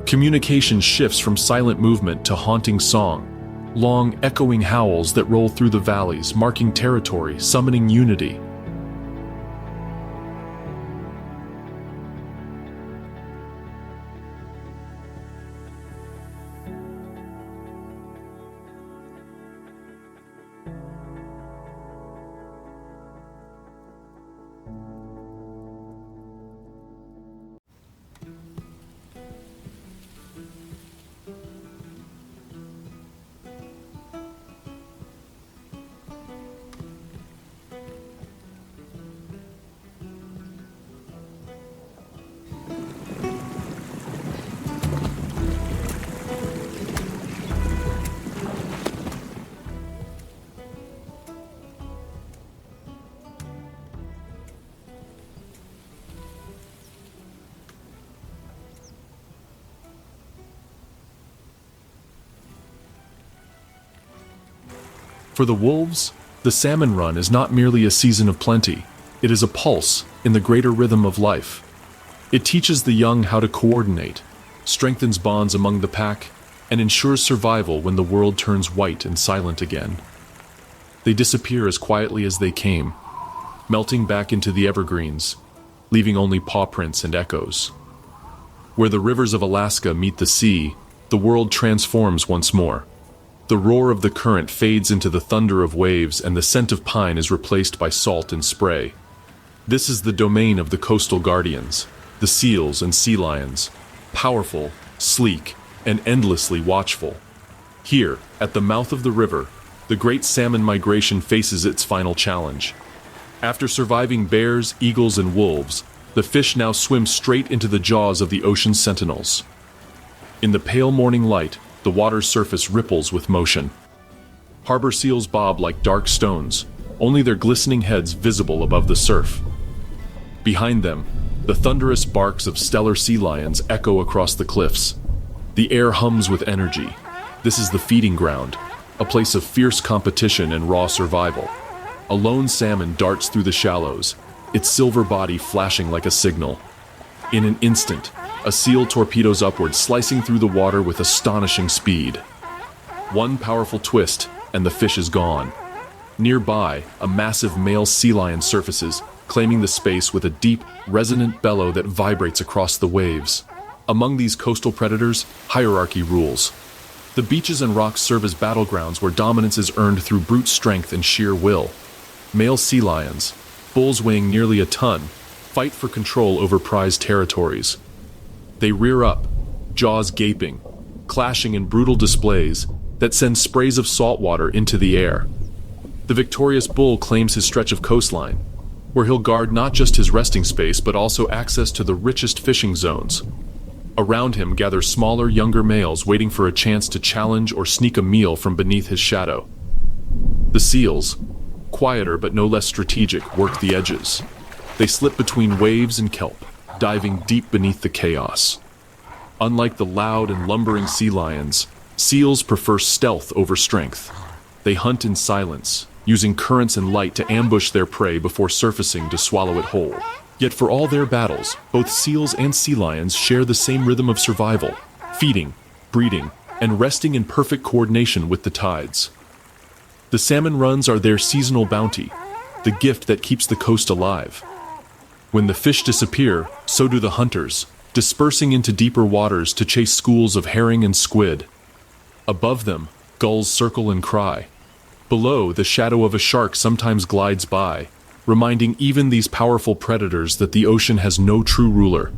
A: Communication shifts from silent movement to haunting song, long echoing howls that roll through the valleys, marking territory, summoning unity. For the wolves, the salmon run is not merely a season of plenty, it is a pulse in the greater rhythm of life. It teaches the young how to coordinate, strengthens bonds among the pack, and ensures survival when the world turns white and silent again. They disappear as quietly as they came, melting back into the evergreens, leaving only paw prints and echoes. Where the rivers of Alaska meet the sea, the world transforms once more. The roar of the current fades into the thunder of waves, and the scent of pine is replaced by salt and spray. This is the domain of the coastal guardians, the seals and sea lions, powerful, sleek, and endlessly watchful. Here, at the mouth of the river, the great salmon migration faces its final challenge. After surviving bears, eagles, and wolves, the fish now swim straight into the jaws of the ocean's sentinels. In the pale morning light, the water's surface ripples with motion. Harbor seals bob like dark stones, only their glistening heads visible above the surf. Behind them, the thunderous barks of stellar sea lions echo across the cliffs. The air hums with energy. This is the feeding ground, a place of fierce competition and raw survival. A lone salmon darts through the shallows, its silver body flashing like a signal. In an instant, a seal torpedoes upward, slicing through the water with astonishing speed. One powerful twist, and the fish is gone. Nearby, a massive male sea lion surfaces, claiming the space with a deep, resonant bellow that vibrates across the waves. Among these coastal predators, hierarchy rules. The beaches and rocks serve as battlegrounds where dominance is earned through brute strength and sheer will. Male sea lions, bulls weighing nearly a ton, fight for control over prized territories. They rear up, jaws gaping, clashing in brutal displays that send sprays of salt water into the air. The victorious bull claims his stretch of coastline, where he'll guard not just his resting space but also access to the richest fishing zones. Around him gather smaller, younger males waiting for a chance to challenge or sneak a meal from beneath his shadow. The seals, quieter but no less strategic, work the edges. They slip between waves and kelp, diving deep beneath the chaos. Unlike the loud and lumbering sea lions, seals prefer stealth over strength. They hunt in silence, using currents and light to ambush their prey before surfacing to swallow it whole. Yet for all their battles, both seals and sea lions share the same rhythm of survival, feeding, breeding, and resting in perfect coordination with the tides. The salmon runs are their seasonal bounty, the gift that keeps the coast alive. When the fish disappear, so do the hunters, dispersing into deeper waters to chase schools of herring and squid. Above them, gulls circle and cry. Below, the shadow of a shark sometimes glides by, reminding even these powerful predators that the ocean has no true ruler.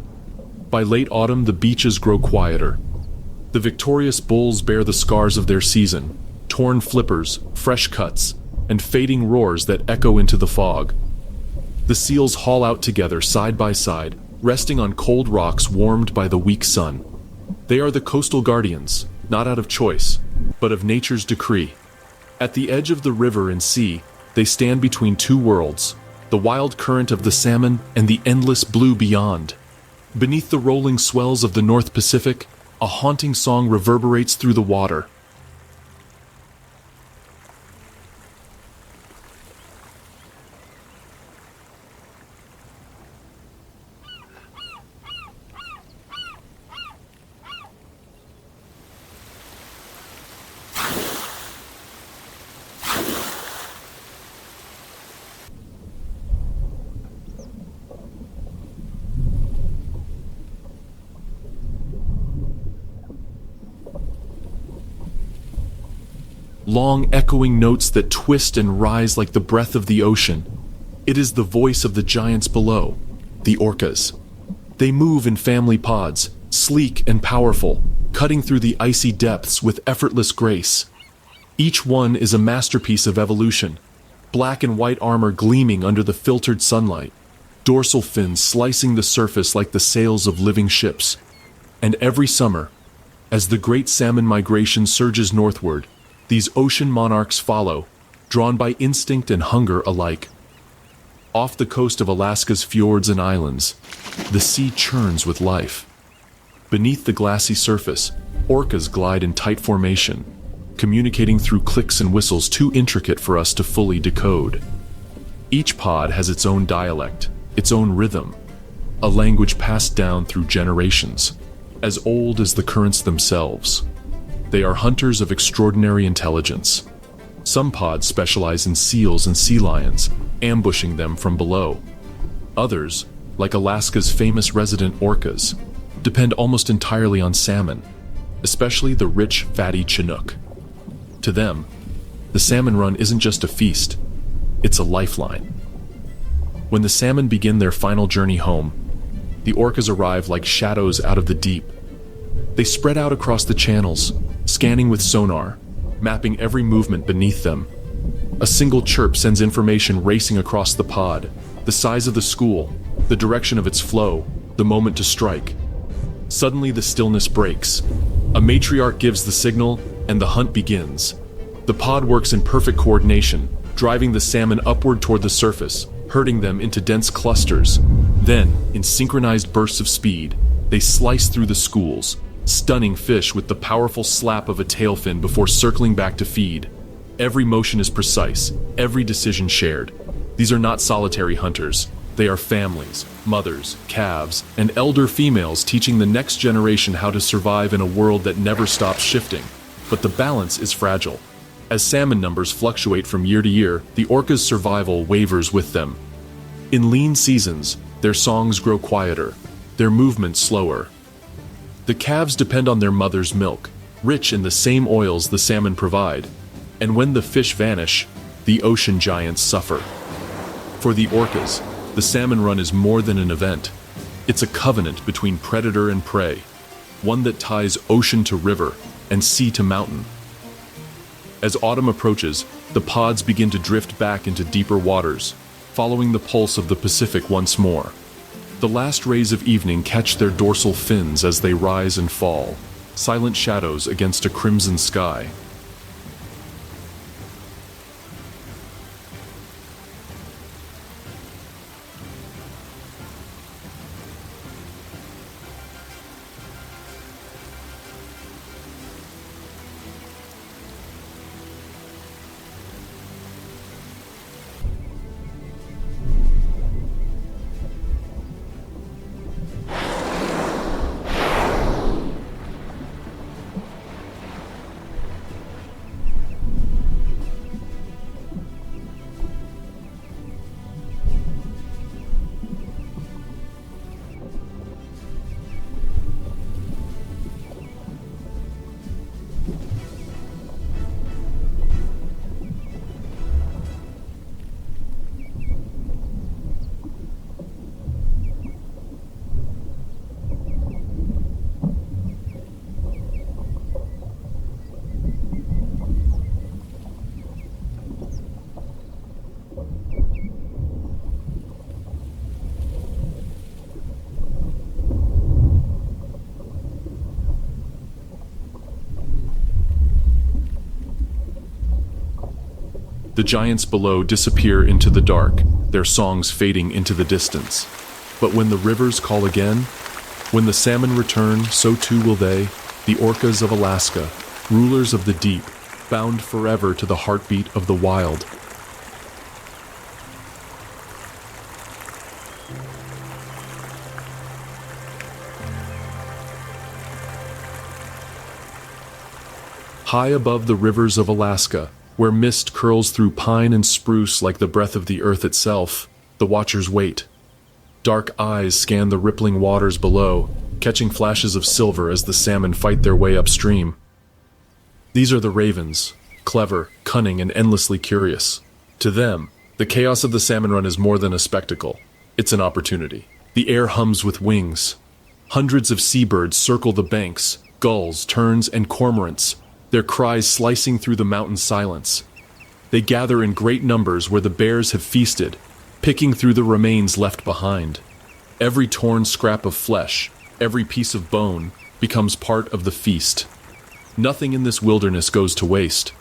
A: By late autumn, the beaches grow quieter. The victorious bulls bear the scars of their season, torn flippers, fresh cuts, and fading roars that echo into the fog. The seals haul out together side by side, resting on cold rocks warmed by the weak sun. They are the coastal guardians, not out of choice, but of nature's decree. At the edge of the river and sea, they stand between two worlds, the wild current of the salmon and the endless blue beyond. Beneath the rolling swells of the North Pacific, a haunting song reverberates through the water. Long echoing notes that twist and rise like the breath of the ocean. It is the voice of the giants below, the orcas. They move in family pods, sleek and powerful, cutting through the icy depths with effortless grace. Each one is a masterpiece of evolution, black and white armor gleaming under the filtered sunlight, dorsal fins slicing the surface like the sails of living ships. And every summer, as the great salmon migration surges northward, these ocean monarchs follow, drawn by instinct and hunger alike. Off the coast of Alaska's fjords and islands, the sea churns with life. Beneath the glassy surface, orcas glide in tight formation, communicating through clicks and whistles too intricate for us to fully decode. Each pod has its own dialect, its own rhythm, a language passed down through generations, as old as the currents themselves. They are hunters of extraordinary intelligence. Some pods specialize in seals and sea lions, ambushing them from below. Others, like Alaska's famous resident orcas, depend almost entirely on salmon, especially the rich, fatty Chinook. To them, the salmon run isn't just a feast, it's a lifeline. When the salmon begin their final journey home, the orcas arrive like shadows out of the deep. They spread out across the channels, scanning with sonar, mapping every movement beneath them. A single chirp sends information racing across the pod, the size of the school, the direction of its flow, the moment to strike. Suddenly the stillness breaks. A matriarch gives the signal, and the hunt begins. The pod works in perfect coordination, driving the salmon upward toward the surface, herding them into dense clusters. Then, in synchronized bursts of speed, they slice through the schools, stunning fish with the powerful slap of a tail fin before circling back to feed. Every motion is precise, every decision shared. These are not solitary hunters. They are families, mothers, calves, and elder females teaching the next generation how to survive in a world that never stops shifting. But the balance is fragile. As salmon numbers fluctuate from year to year, the orca's survival wavers with them. In lean seasons, their songs grow quieter, their movements slower. The calves depend on their mother's milk, rich in the same oils the salmon provide. And when the fish vanish, the ocean giants suffer. For the orcas, the salmon run is more than an event. It's a covenant between predator and prey, one that ties ocean to river and sea to mountain. As autumn approaches, the pods begin to drift back into deeper waters, following the pulse of the Pacific once more. The last rays of evening catch their dorsal fins as they rise and fall, silent shadows against a crimson sky. The giants below disappear into the dark, their songs fading into the distance. But when the rivers call again, when the salmon return, so too will they, the orcas of Alaska, rulers of the deep, bound forever to the heartbeat of the wild. High above the rivers of Alaska, where mist curls through pine and spruce like the breath of the earth itself, the watchers wait. Dark eyes scan the rippling waters below, catching flashes of silver as the salmon fight their way upstream. These are the ravens, clever, cunning, and endlessly curious. To them, the chaos of the salmon run is more than a spectacle. It's an opportunity. The air hums with wings. Hundreds of seabirds circle the banks, gulls, terns, and cormorants, their cries slicing through the mountain silence. They gather in great numbers where the bears have feasted, picking through the remains left behind. Every torn scrap of flesh, every piece of bone, becomes part of the feast. Nothing in this wilderness goes to waste.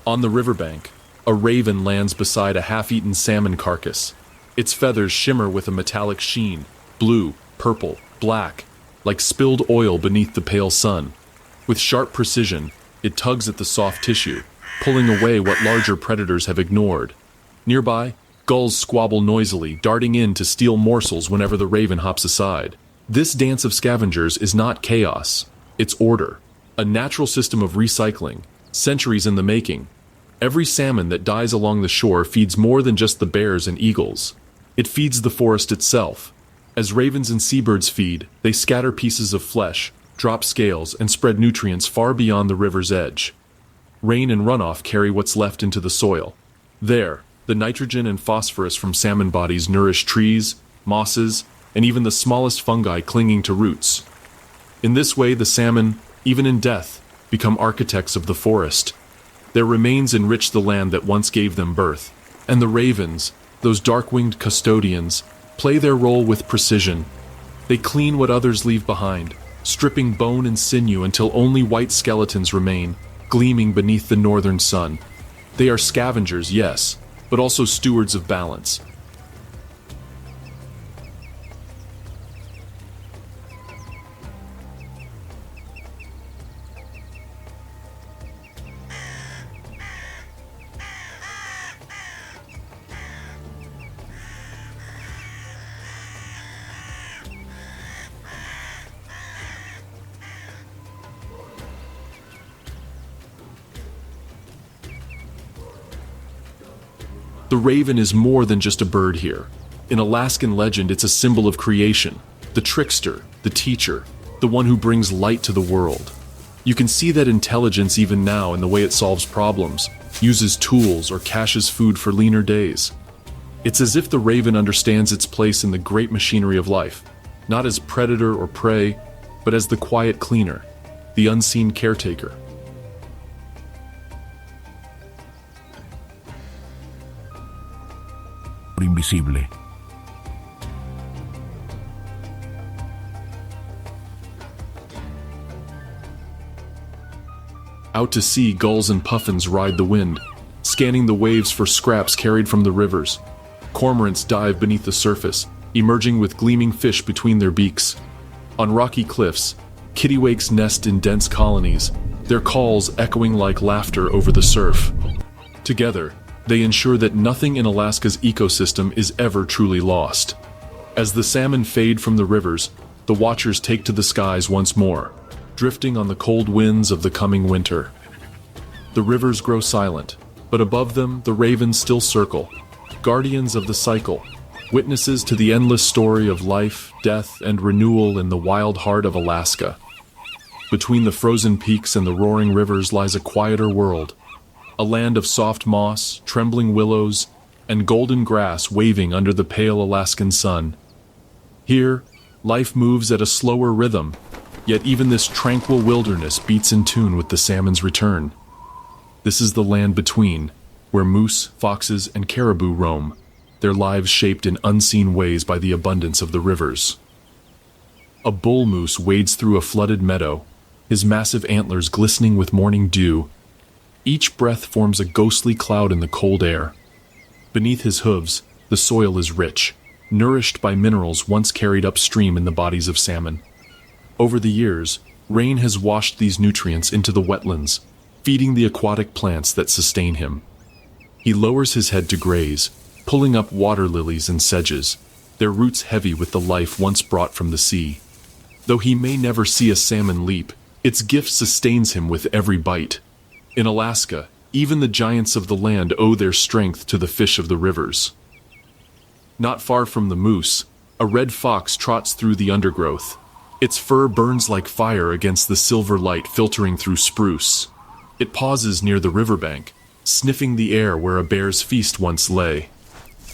A: On the riverbank, a raven lands beside a half-eaten salmon carcass. Its feathers shimmer with a metallic sheen, blue, purple, black, like spilled oil beneath the pale sun. With sharp precision, it tugs at the soft tissue, pulling away what larger predators have ignored. Nearby, gulls squabble noisily, darting in to steal morsels whenever the raven hops aside. This dance of scavengers is not chaos, it's order. A natural system of recycling, centuries in the making. Every salmon that dies along the shore feeds more than just the bears and eagles. It feeds the forest itself. As ravens and seabirds feed, they scatter pieces of flesh, drop scales, and spread nutrients far beyond the river's edge. Rain and runoff carry what's left into the soil. There, the nitrogen and phosphorus from salmon bodies nourish trees, mosses, and even the smallest fungi clinging to roots. In this way, the salmon, even in death, become architects of the forest. Their remains enrich the land that once gave them birth, and the ravens, those dark-winged custodians, play their role with precision. They clean what others leave behind, stripping bone and sinew until only white skeletons remain, gleaming beneath the northern sun. They are scavengers, yes, but also stewards of balance. The raven is more than just a bird here. In Alaskan legend, it's a symbol of creation, the trickster, the teacher, the one who brings light to the world. You can see that intelligence even now in the way it solves problems, uses tools, or caches food for leaner days. It's as if the raven understands its place in the great machinery of life, not as predator or prey, but as the quiet cleaner, the unseen caretaker.
B: Invisible.
A: Out to sea, gulls and puffins ride the wind, scanning the waves for scraps carried from the rivers. Cormorants dive beneath the surface, emerging with gleaming fish between their beaks. On rocky cliffs, kittiwakes nest in dense colonies, their calls echoing like laughter over the surf. Together, they ensure that nothing in Alaska's ecosystem is ever truly lost. As the salmon fade from the rivers, the watchers take to the skies once more, drifting on the cold winds of the coming winter. The rivers grow silent, but above them the ravens still circle, guardians of the cycle, witnesses to the endless story of life, death, and renewal in the wild heart of Alaska. Between the frozen peaks and the roaring rivers lies a quieter world, a land of soft moss, trembling willows, and golden grass waving under the pale Alaskan sun. Here, life moves at a slower rhythm, yet even this tranquil wilderness beats in tune with the salmon's return. This is the land between, where moose, foxes, and caribou roam, their lives shaped in unseen ways by the abundance of the rivers. A bull moose wades through a flooded meadow, his massive antlers glistening with morning dew. Each breath forms a ghostly cloud in the cold air. Beneath his hooves, the soil is rich, nourished by minerals once carried upstream in the bodies of salmon. Over the years, rain has washed these nutrients into the wetlands, feeding the aquatic plants that sustain him. He lowers his head to graze, pulling up water lilies and sedges, their roots heavy with the life once brought from the sea. Though he may never see a salmon leap, its gift sustains him with every bite. In Alaska, even the giants of the land owe their strength to the fish of the rivers. Not far from the moose, a red fox trots through the undergrowth. Its fur burns like fire against the silver light filtering through spruce. It pauses near the riverbank, sniffing the air where a bear's feast once lay.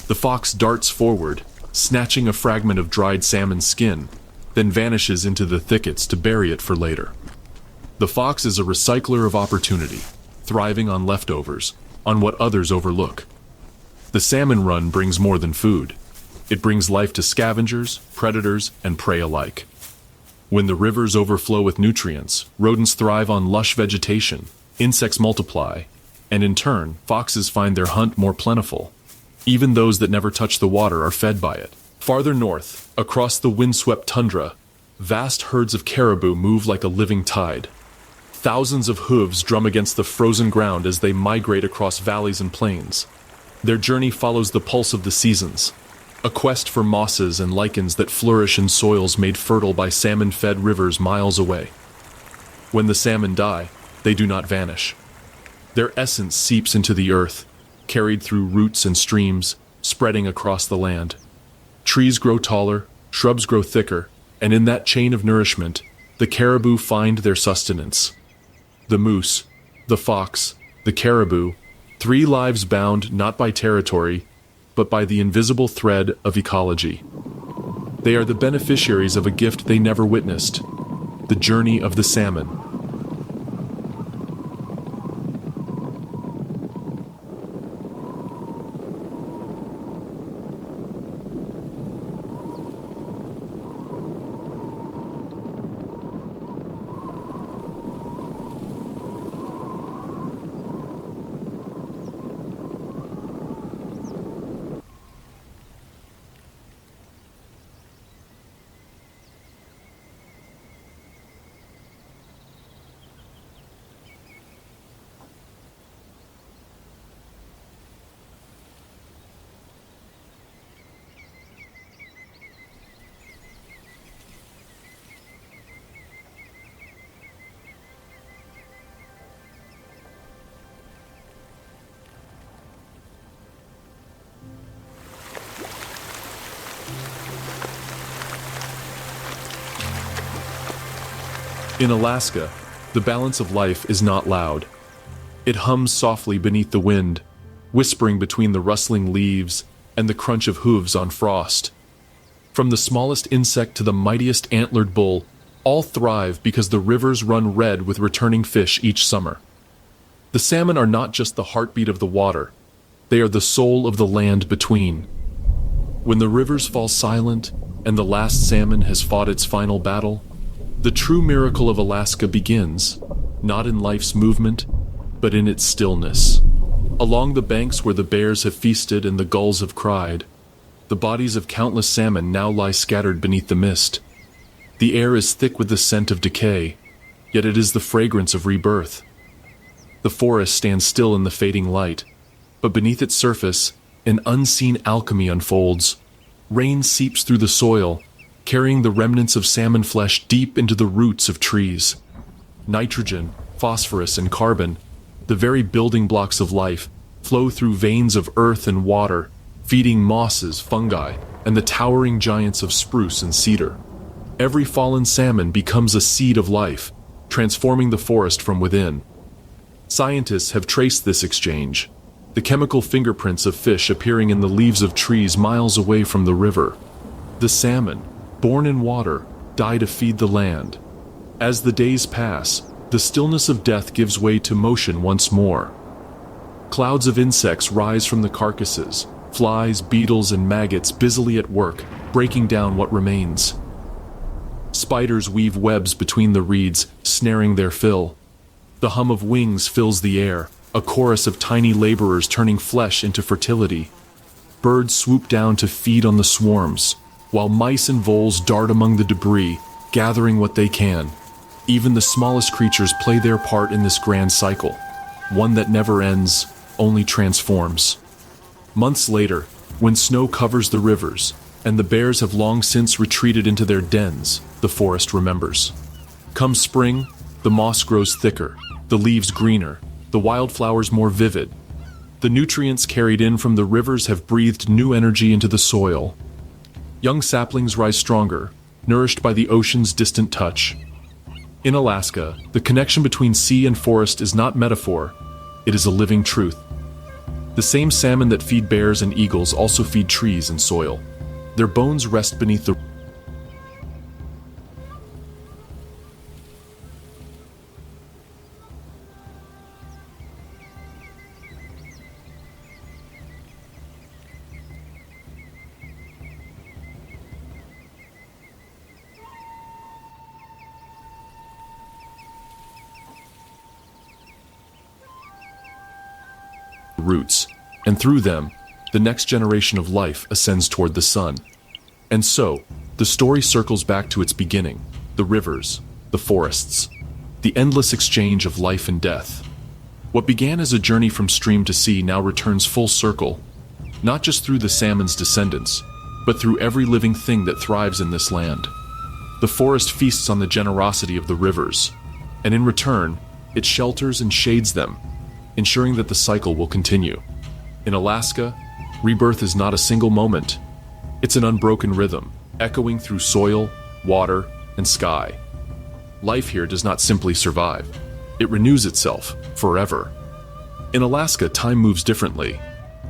A: The fox darts forward, snatching a fragment of dried salmon skin, then vanishes into the thickets to bury it for later. The fox is a recycler of opportunity, thriving on leftovers, on what others overlook. The salmon run brings more than food. It brings life to scavengers, predators, and prey alike. When the rivers overflow with nutrients, rodents thrive on lush vegetation, insects multiply, and in turn, foxes find their hunt more plentiful. Even those that never touch the water are fed by it. Farther north, across the windswept tundra, vast herds of caribou move like a living tide. Thousands of hooves drum against the frozen ground as they migrate across valleys and plains. Their journey follows the pulse of the seasons, a quest for mosses and lichens that flourish in soils made fertile by salmon-fed rivers miles away. When the salmon die, they do not vanish. Their essence seeps into the earth, carried through roots and streams, spreading across the land. Trees grow taller, shrubs grow thicker, and in that chain of nourishment, the caribou find their sustenance. The moose, the fox, the caribou, three lives bound not by territory, but by the invisible thread of ecology. They are the beneficiaries of a gift they never witnessed, the journey of the salmon. In Alaska, the balance of life is not loud. It hums softly beneath the wind, whispering between the rustling leaves and the crunch of hooves on frost. From the smallest insect to the mightiest antlered bull, all thrive because the rivers run red with returning fish each summer. The salmon are not just the heartbeat of the water, they are the soul of the land between. When the rivers fall silent and the last salmon has fought its final battle, the true miracle of Alaska begins, not in life's movement, but in its stillness. Along the banks where the bears have feasted and the gulls have cried, the bodies of countless salmon now lie scattered beneath the mist. The air is thick with the scent of decay, yet it is the fragrance of rebirth. The forest stands still in the fading light, but beneath its surface, an unseen alchemy unfolds. Rain seeps through the soil, carrying the remnants of salmon flesh deep into the roots of trees. Nitrogen, phosphorus, and carbon, the very building blocks of life, flow through veins of earth and water, feeding mosses, fungi, and the towering giants of spruce and cedar. Every fallen salmon becomes a seed of life, transforming the forest from within. Scientists have traced this exchange, the chemical fingerprints of fish appearing in the leaves of trees miles away from the river. The salmon, born in water, die to feed the land. As the days pass, the stillness of death gives way to motion once more. Clouds of insects rise from the carcasses, flies, beetles, and maggots busily at work, breaking down what remains. Spiders weave webs between the reeds, snaring their fill. The hum of wings fills the air, a chorus of tiny laborers turning flesh into fertility. Birds swoop down to feed on the swarms, while mice and voles dart among the debris, gathering what they can. Even the smallest creatures play their part in this grand cycle, one that never ends, only transforms. Months later, when snow covers the rivers, and the bears have long since retreated into their dens, the forest remembers. Come spring, the moss grows thicker, the leaves greener, the wildflowers more vivid. The nutrients carried in from the rivers have breathed new energy into the soil. Young saplings rise stronger, nourished by the ocean's distant touch. In Alaska, the connection between sea and forest is not metaphor, it is a living truth. The same salmon that feed bears and eagles also feed trees and soil. Their bones rest beneath the roots, and through them, the next generation of life ascends toward the sun. And so, the story circles back to its beginning, the rivers, the forests, the endless exchange of life and death. What began as a journey from stream to sea now returns full circle, not just through the salmon's descendants, but through every living thing that thrives in this land. The forest feasts on the generosity of the rivers, and in return, it shelters and shades them, ensuring that the cycle will continue. In Alaska, rebirth is not a single moment. It's an unbroken rhythm, echoing through soil, water, and sky. Life here does not simply survive. It renews itself forever. In Alaska, time moves differently.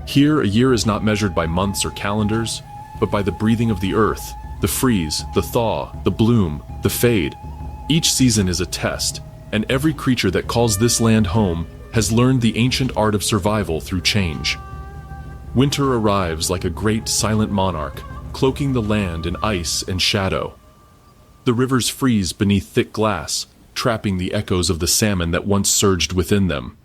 A: Here, a year is not measured by months or calendars, but by the breathing of the earth, the freeze, the thaw, the bloom, the fade. Each season is a test, and every creature that calls this land home has learned the ancient art of survival through change. Winter arrives like a great silent monarch, cloaking the land in ice and shadow. The rivers freeze beneath thick glass, trapping the echoes of the salmon that once surged within them.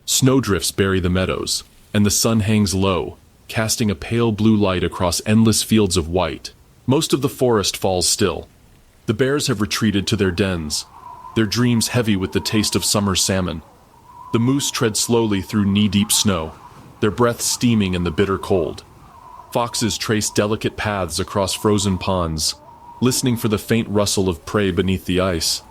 A: Snowdrifts bury the meadows, and the sun hangs low, casting a pale blue light across endless fields of white. Most of the forest falls still. The bears have retreated to their dens, their dreams heavy with the taste of summer salmon. The moose tread slowly through knee-deep snow, their breath steaming in the bitter cold. Foxes trace delicate paths across frozen ponds, listening for the faint rustle of prey beneath the ice.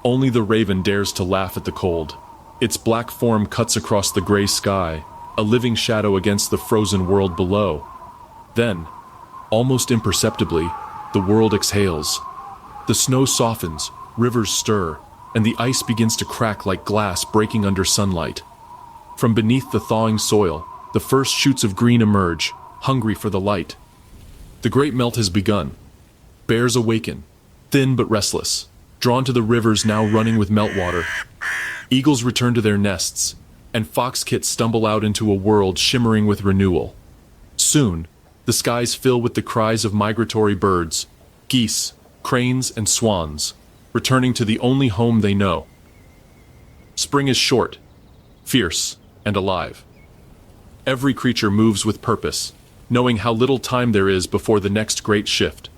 A: Only the raven dares to laugh at the cold. Its black form cuts across the gray sky, a living shadow against the frozen world below. Then, almost imperceptibly, the world exhales. The snow softens, rivers stir, and the ice begins to crack like glass breaking under sunlight. From beneath the thawing soil, the first shoots of green emerge, hungry for the light. The great melt has begun. Bears awaken, thin but restless, drawn to the rivers now running with meltwater. Eagles return to their nests, and fox kits stumble out into a world shimmering with renewal. Soon, the skies fill with the cries of migratory birds, geese, cranes, and swans, returning to the only home they know. Spring is short, fierce, and alive. Every creature moves with purpose, knowing how little time there is before the next great shift.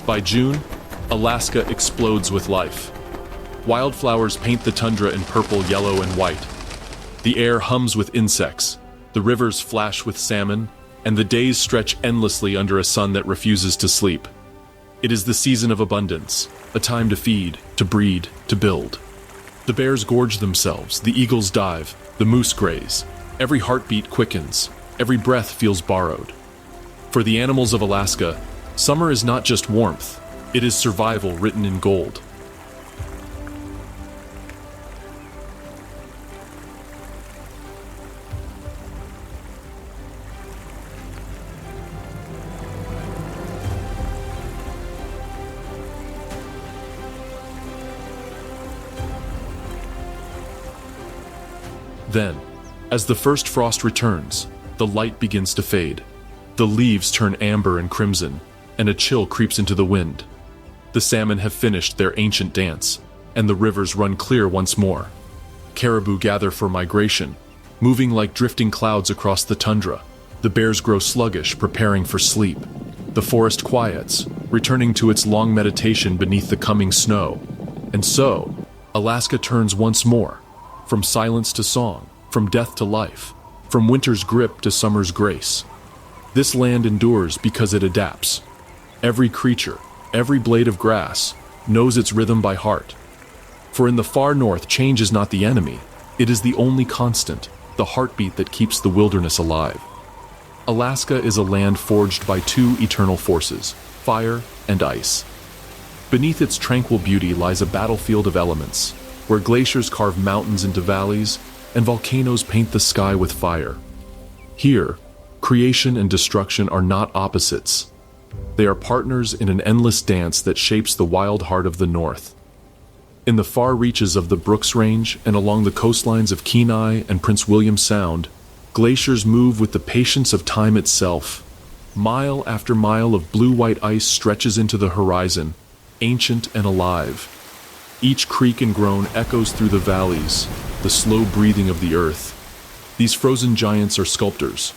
A: By June, Alaska explodes with life. Wildflowers paint the tundra in purple, yellow, and white. The air hums with insects, the rivers flash with salmon, and the days stretch endlessly under a sun that refuses to sleep. It is the season of abundance, a time to feed, to breed, to build. The bears gorge themselves, the eagles dive, the moose graze. Every heartbeat quickens, every breath feels borrowed. For the animals of Alaska, summer is not just warmth, it is survival written in gold. Then, as the first frost returns, the light begins to fade. The leaves turn amber and crimson, and a chill creeps into the wind. The salmon have finished their ancient dance, and the rivers run clear once more. Caribou gather for migration, moving like drifting clouds across the tundra. The bears grow sluggish, preparing for sleep. The forest quiets, returning to its long meditation beneath the coming snow. And so, Alaska turns once more, from silence to song, from death to life, from winter's grip to summer's grace. This land endures because it adapts. Every creature, every blade of grass, knows its rhythm by heart. For in the far north, change is not the enemy, it is the only constant, the heartbeat that keeps the wilderness alive. Alaska is a land forged by two eternal forces, fire and ice. Beneath its tranquil beauty lies a battlefield of elements, where glaciers carve mountains into valleys and volcanoes paint the sky with fire. Here, creation and destruction are not opposites. They are partners in an endless dance that shapes the wild heart of the North. In the far reaches of the Brooks Range and along the coastlines of Kenai and Prince William Sound, glaciers move with the patience of time itself. Mile after mile of blue-white ice stretches into the horizon, ancient and alive. Each creak and groan echoes through the valleys, the slow breathing of the earth. These frozen giants are sculptors.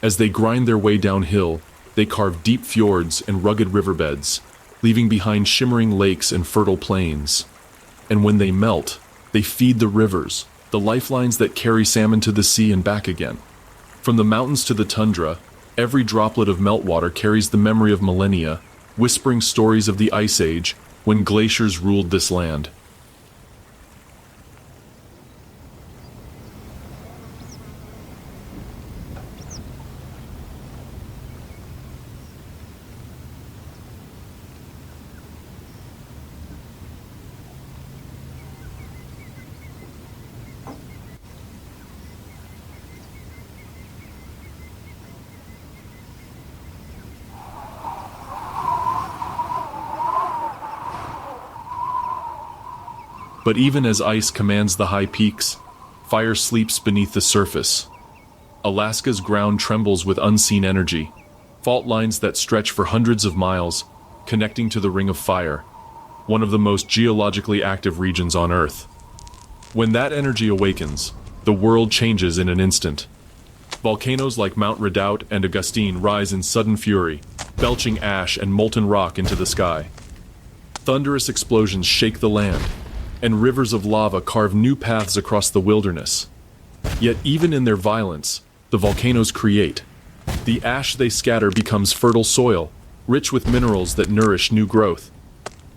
A: As they grind their way downhill, they carve deep fjords and rugged riverbeds, leaving behind shimmering lakes and fertile plains. And when they melt, they feed the rivers, the lifelines that carry salmon to the sea and back again. From the mountains to the tundra, every droplet of meltwater carries the memory of millennia, whispering stories of the Ice Age when glaciers ruled this land. But even as ice commands the high peaks, fire sleeps beneath the surface. Alaska's ground trembles with unseen energy, fault lines that stretch for hundreds of miles, connecting to the Ring of Fire, one of the most geologically active regions on Earth. When that energy awakens, the world changes in an instant. Volcanoes like Mount Redoubt and Augustine rise in sudden fury, belching ash and molten rock into the sky. Thunderous explosions shake the land, and rivers of lava carve new paths across the wilderness. Yet even in their violence, the volcanoes create. The ash they scatter becomes fertile soil, rich with minerals that nourish new growth.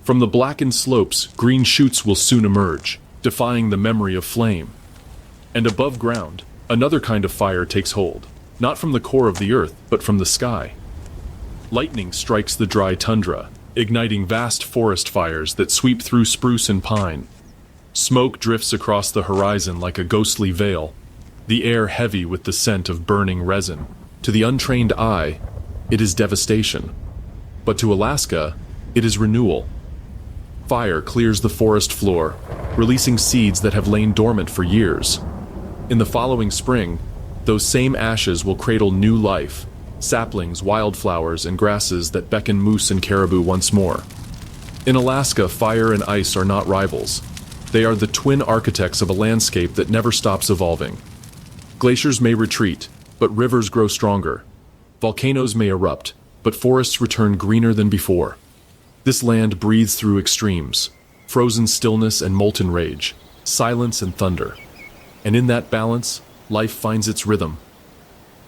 A: From the blackened slopes, green shoots will soon emerge, defying the memory of flame. And above ground, another kind of fire takes hold, not from the core of the earth, but from the sky. Lightning strikes the dry tundra, igniting vast forest fires that sweep through spruce and pine. Smoke drifts across the horizon like a ghostly veil, the air heavy with the scent of burning resin. To the untrained eye, it is devastation. But to Alaska, it is renewal. Fire clears the forest floor, releasing seeds that have lain dormant for years. In the following spring, those same ashes will cradle new life, saplings, wildflowers, and grasses that beckon moose and caribou once more. In Alaska, fire and ice are not rivals. They are the twin architects of a landscape that never stops evolving. Glaciers may retreat, but rivers grow stronger. Volcanoes may erupt, but forests return greener than before. This land breathes through extremes, frozen stillness and molten rage, silence and thunder. And in that balance, life finds its rhythm.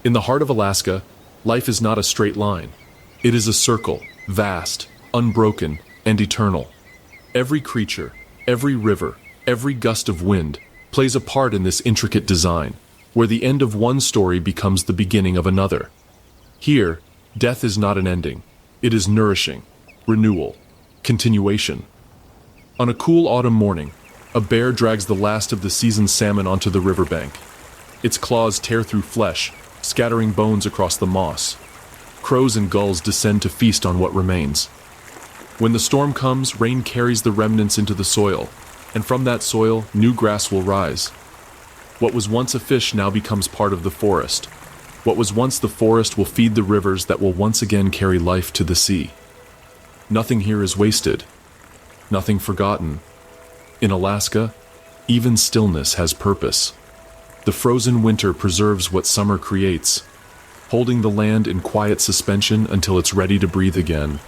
A: In the heart of Alaska, life is not a straight line. It is a circle, vast, unbroken, and eternal. Every creature, every river, every gust of wind plays a part in this intricate design, where the end of one story becomes the beginning of another. Here, death is not an ending. It is nourishing, renewal, continuation. On a cool autumn morning, a bear drags the last of the season's salmon onto the riverbank. Its claws tear through flesh, scattering bones across the moss. Crows and gulls descend to feast on what remains. When the storm comes, rain carries the remnants into the soil, and from that soil, new grass will rise. What was once a fish now becomes part of the forest. What was once the forest will feed the rivers that will once again carry life to the sea. Nothing here is wasted, nothing forgotten. In Alaska, even stillness has purpose. The frozen winter preserves what summer creates, holding the land in quiet suspension until it's ready to breathe again.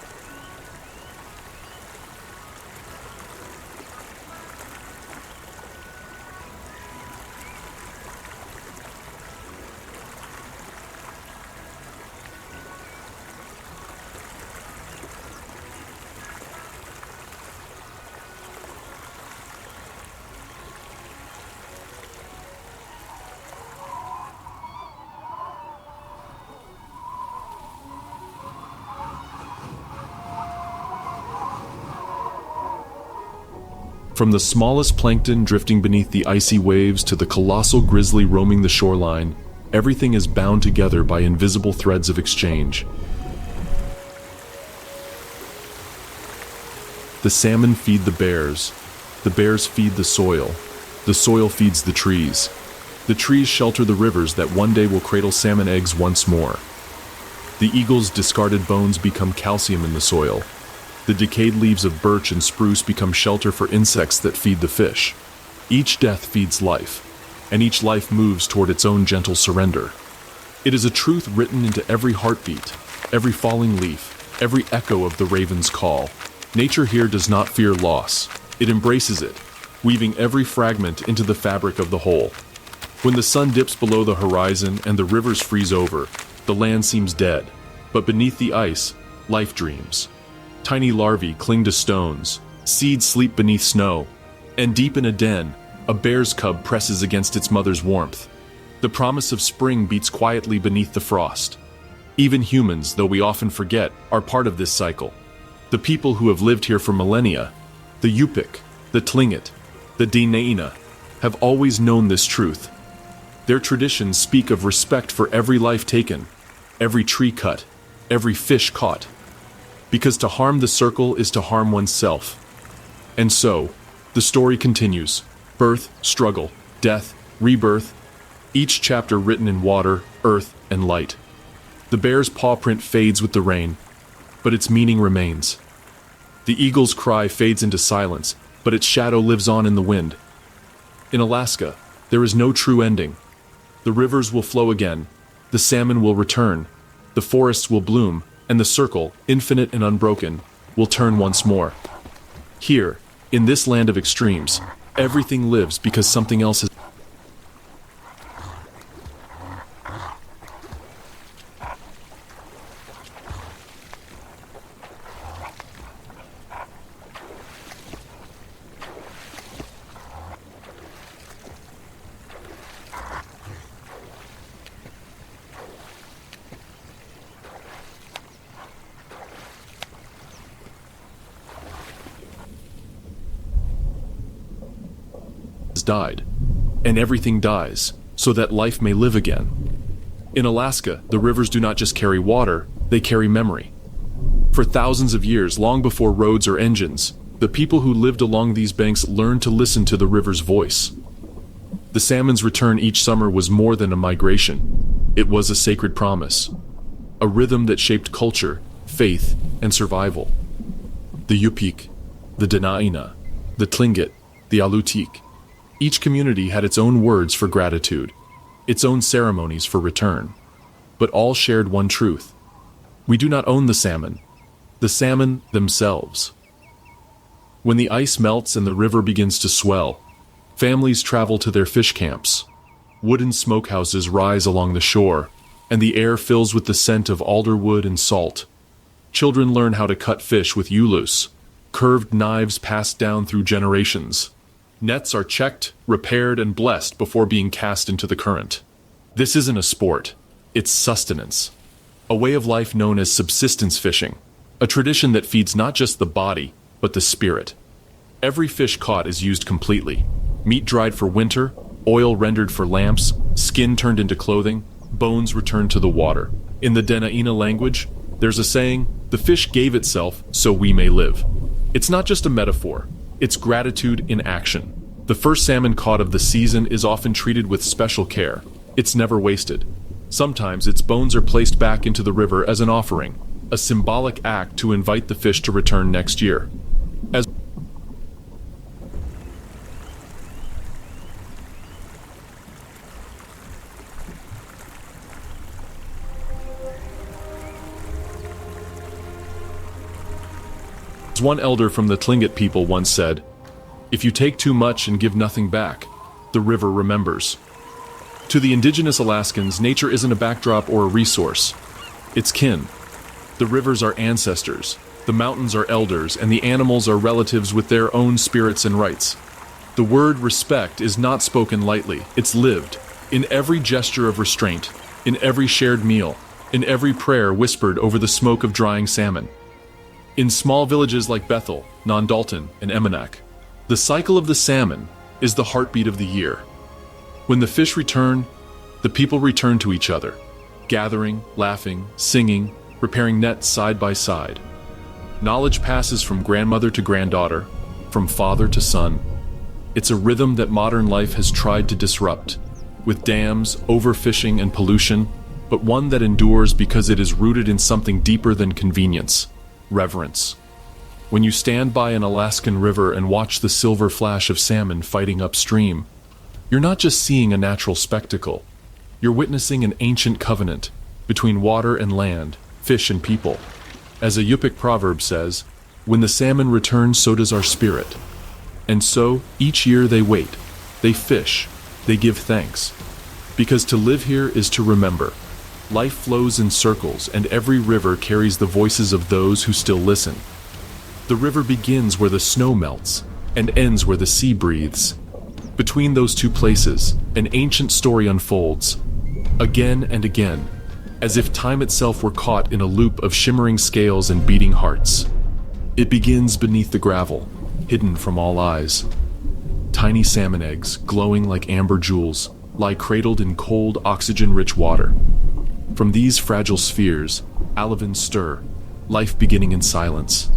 A: From the smallest plankton drifting beneath the icy waves to the colossal grizzly roaming the shoreline, everything is bound together by invisible threads of exchange. The salmon feed the bears feed the soil feeds the trees shelter the rivers that one day will cradle salmon eggs once more. The eagle's discarded bones become calcium in the soil. The decayed leaves of birch and spruce become shelter for insects that feed the fish. Each death feeds life, and each life moves toward its own gentle surrender. It is a truth written into every heartbeat, every falling leaf, every echo of the raven's call. Nature here does not fear loss. It embraces it, weaving every fragment into the fabric of the whole. When the sun dips below the horizon and the rivers freeze over, the land seems dead, but beneath the ice, life dreams. Tiny larvae cling to stones, seeds sleep beneath snow, and deep in a den, a bear's cub presses against its mother's warmth. The promise of spring beats quietly beneath the frost. Even humans, though we often forget, are part of this cycle. The people who have lived here for millennia, the Yupik, the Tlingit, the Dinaina, have always known this truth. Their traditions speak of respect for every life taken, every tree cut, every fish caught. Because to harm the circle is to harm oneself. And so, the story continues. Birth, struggle, death, rebirth, each chapter written in water, earth, and light. The bear's paw print fades with the rain, but its meaning remains. The eagle's cry fades into silence, but its shadow lives on in the wind. In Alaska, there is no true ending. The rivers will flow again, the salmon will return, the forests will bloom, and the circle, infinite and unbroken, will turn once more. Here, in this land of extremes, everything lives because something else has died, and everything dies, so that life may live again. In Alaska, the rivers do not just carry water, they carry memory. For thousands of years, long before roads or engines, the people who lived along these banks learned to listen to the river's voice. The salmon's return each summer was more than a migration. It was a sacred promise, a rhythm that shaped culture, faith, and survival. The Yupik, the Danaina, the Tlingit, the Alutiiq. Each community had its own words for gratitude, its own ceremonies for return, but all shared one truth. We do not own the salmon themselves. When the ice melts and the river begins to swell, families travel to their fish camps. Wooden smokehouses rise along the shore, and the air fills with the scent of alderwood and salt. Children learn how to cut fish with ulus, curved knives passed down through generations. Nets are checked, repaired, and blessed before being cast into the current. This isn't a sport, it's sustenance. A way of life known as subsistence fishing, a tradition that feeds not just the body, but the spirit. Every fish caught is used completely. Meat dried for winter, oil rendered for lamps, skin turned into clothing, bones returned to the water. In the Dena'ina language, there's a saying, "The fish gave itself so we may live." It's not just a metaphor. It's gratitude in action. The first salmon caught of the season is often treated with special care. It's never wasted. Sometimes its bones are placed back into the river as an offering, a symbolic act to invite the fish to return next year. As one elder from the Tlingit people once said, "If you take too much and give nothing back, the river remembers." To the indigenous Alaskans, nature isn't a backdrop or a resource. It's kin. The rivers are ancestors, the mountains are elders, and the animals are relatives with their own spirits and rights. The word respect is not spoken lightly, it's lived. In every gesture of restraint, in every shared meal, in every prayer whispered over the smoke of drying salmon. In small villages like Bethel, Non-Dalton, and Emmenak, the cycle of the salmon is the heartbeat of the year. When the fish return, the people return to each other, gathering, laughing, singing, repairing nets side by side. Knowledge passes from grandmother to granddaughter, from father to son. It's a rhythm that modern life has tried to disrupt. With dams, overfishing, and pollution, but one that endures because it is rooted in something deeper than convenience: reverence. When you stand by an Alaskan river and watch the silver flash of salmon fighting upstream, you're not just seeing a natural spectacle, you're witnessing an ancient covenant between water and land, fish and people. As a Yupik proverb says, "When the salmon returns, so does our spirit." And so, each year they wait, they fish, they give thanks. Because to live here is to remember. Life flows in circles, and every river carries the voices of those who still listen. The river begins where the snow melts, and ends where the sea breathes. Between those two places, an ancient story unfolds, again and again, as if time itself were caught in a loop of shimmering scales and beating hearts. It begins beneath the gravel, hidden from all eyes. Tiny salmon eggs, glowing like amber jewels, lie cradled in cold, oxygen-rich water. From these fragile spheres, alevins stir, life beginning in silence.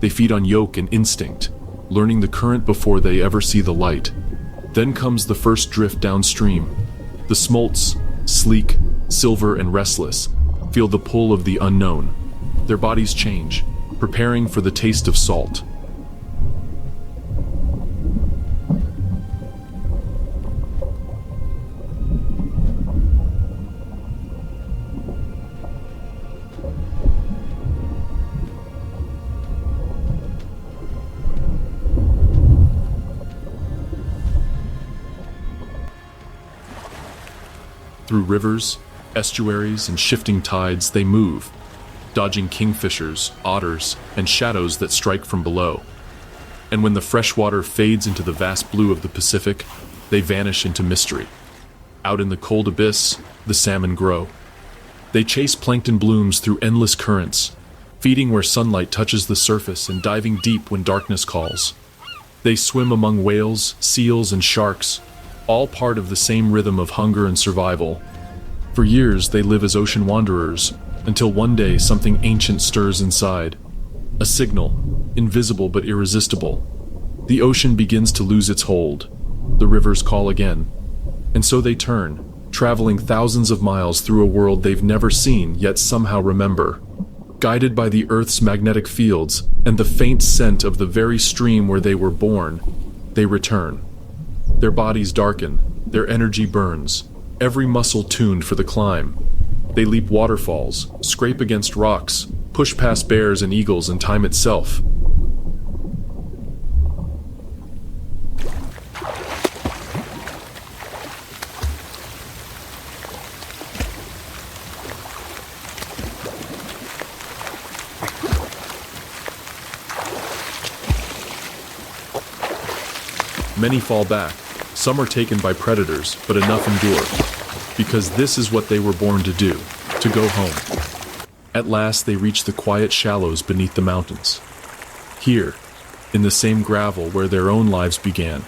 A: They feed on yolk and instinct, learning the current before they ever see the light. Then comes the first drift downstream. The smolts, sleek, silver and restless, feel the pull of the unknown. Their bodies change, preparing for the taste of salt. Through rivers, estuaries, and shifting tides, they move, dodging kingfishers, otters, and shadows that strike from below. And when the fresh water fades into the vast blue of the Pacific, they vanish into mystery. Out in the cold abyss, the salmon grow. They chase plankton blooms through endless currents, feeding where sunlight touches the surface and diving deep when darkness calls. They swim among whales, seals, and sharks, all part of the same rhythm of hunger and survival. For years, they live as ocean wanderers, until one day something ancient stirs inside. A signal, invisible but irresistible. The ocean begins to lose its hold. The rivers call again. And so they turn, traveling thousands of miles through a world they've never seen yet somehow remember. Guided by the Earth's magnetic fields and the faint scent of the very stream where they were born, they return. Their bodies darken, their energy burns, every muscle tuned for the climb. They leap waterfalls, scrape against rocks, push past bears and eagles and time itself. Many fall back. Some are taken by predators, but enough endure. Because this is what they were born to do, to go home. At last they reach the quiet shallows beneath the mountains. Here, in the same gravel where their own lives began,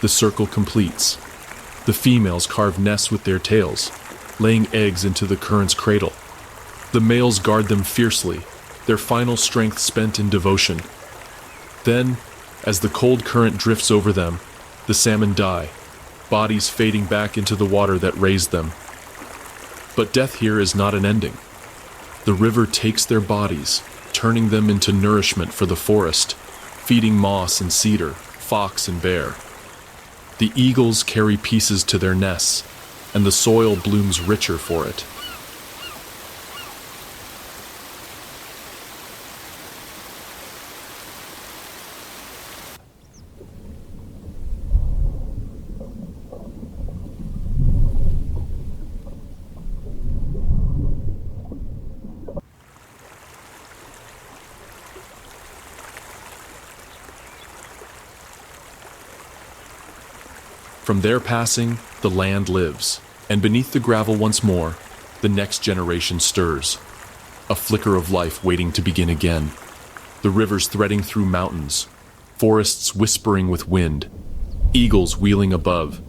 A: the circle completes. The females carve nests with their tails, laying eggs into the current's cradle. The males guard them fiercely, their final strength spent in devotion. Then, as the cold current drifts over them, the salmon die, bodies fading back into the water that raised them. But death here is not an ending. The river takes their bodies, turning them into nourishment for the forest, feeding moss and cedar, fox and bear. The eagles carry pieces to their nests, and the soil blooms richer for it. From their passing, the land lives, and beneath the gravel once more, the next generation stirs. A flicker of life waiting to begin again. The rivers threading through mountains, forests whispering with wind, eagles wheeling above,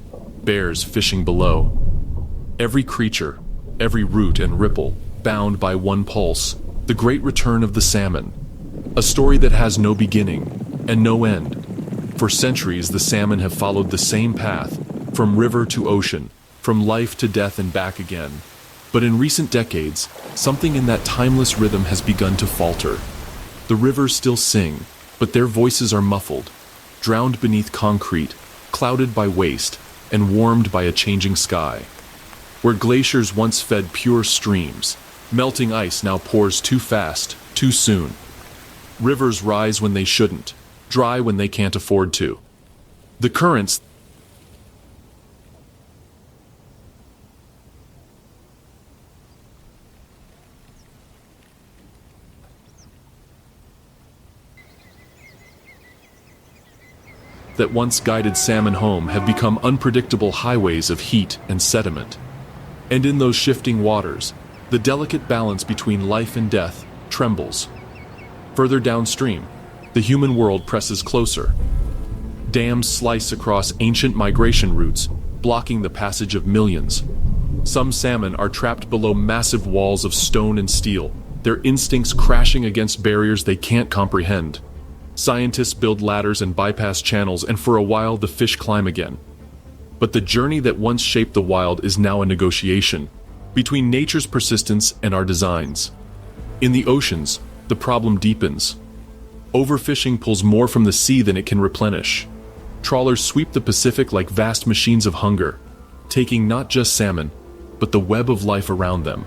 A: bears fishing below. Every creature, every root and ripple, bound by one pulse, the great return of the salmon. A story that has no beginning and no end. For centuries, the salmon have followed the same path, from river to ocean, from life to death and back again. But in recent decades, something in that timeless rhythm has begun to falter. The rivers still sing, but their voices are muffled, drowned beneath concrete, clouded by waste, and warmed by a changing sky. Where glaciers once fed pure streams, melting ice now pours too fast, too soon. Rivers rise when they shouldn't, dry when they can't afford to. The currents that once guided salmon home have become unpredictable highways of heat and sediment. And in those shifting waters, the delicate balance between life and death trembles. Further downstream, the human world presses closer. Dams slice across ancient migration routes, blocking the passage of millions. Some salmon are trapped below massive walls of stone and steel, their instincts crashing against barriers they can't comprehend. Scientists build ladders and bypass channels, and for a while the fish climb again. But the journey that once shaped the wild is now a negotiation between nature's persistence and our designs. In the oceans, the problem deepens. Overfishing pulls more from the sea than it can replenish. Trawlers sweep the Pacific like vast machines of hunger, taking not just salmon, but the web of life around them.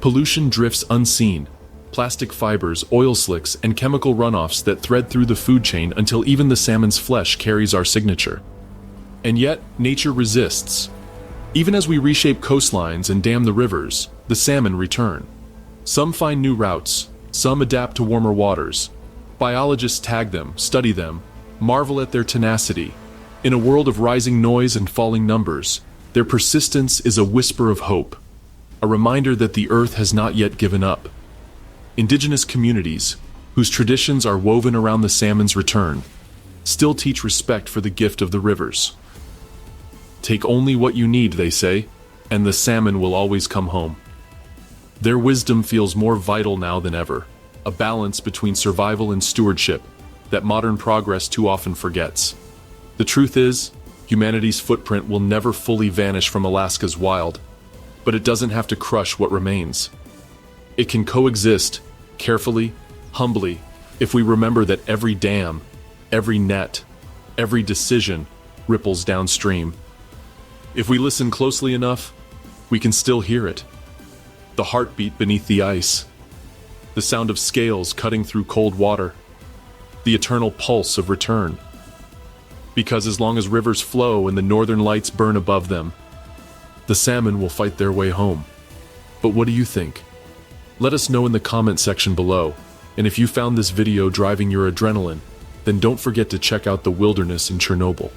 A: Pollution drifts unseen. Plastic fibers, oil slicks, and chemical runoffs that thread through the food chain until even the salmon's flesh carries our signature. And yet, nature resists. Even as we reshape coastlines and dam the rivers, the salmon return. Some find new routes, some adapt to warmer waters. Biologists tag them, study them, marvel at their tenacity. In a world of rising noise and falling numbers, their persistence is a whisper of hope, a reminder that the earth has not yet given up. Indigenous communities, whose traditions are woven around the salmon's return, still teach respect for the gift of the rivers. Take only what you need, they say, and the salmon will always come home. Their wisdom feels more vital now than ever, a balance between survival and stewardship that modern progress too often forgets. The truth is, humanity's footprint will never fully vanish from Alaska's wild, but it doesn't have to crush what remains. It can coexist, carefully, humbly, if we remember that every dam, every net, every decision ripples downstream. If we listen closely enough, we can still hear it. The heartbeat beneath the ice, the sound of scales cutting through cold water, the eternal pulse of return. Because as long as rivers flow and the northern lights burn above them, the salmon will fight their way home. But what do you think? Let us know in the comment section below, and if you found this video driving your adrenaline, then don't forget to check out the wilderness in Chernobyl.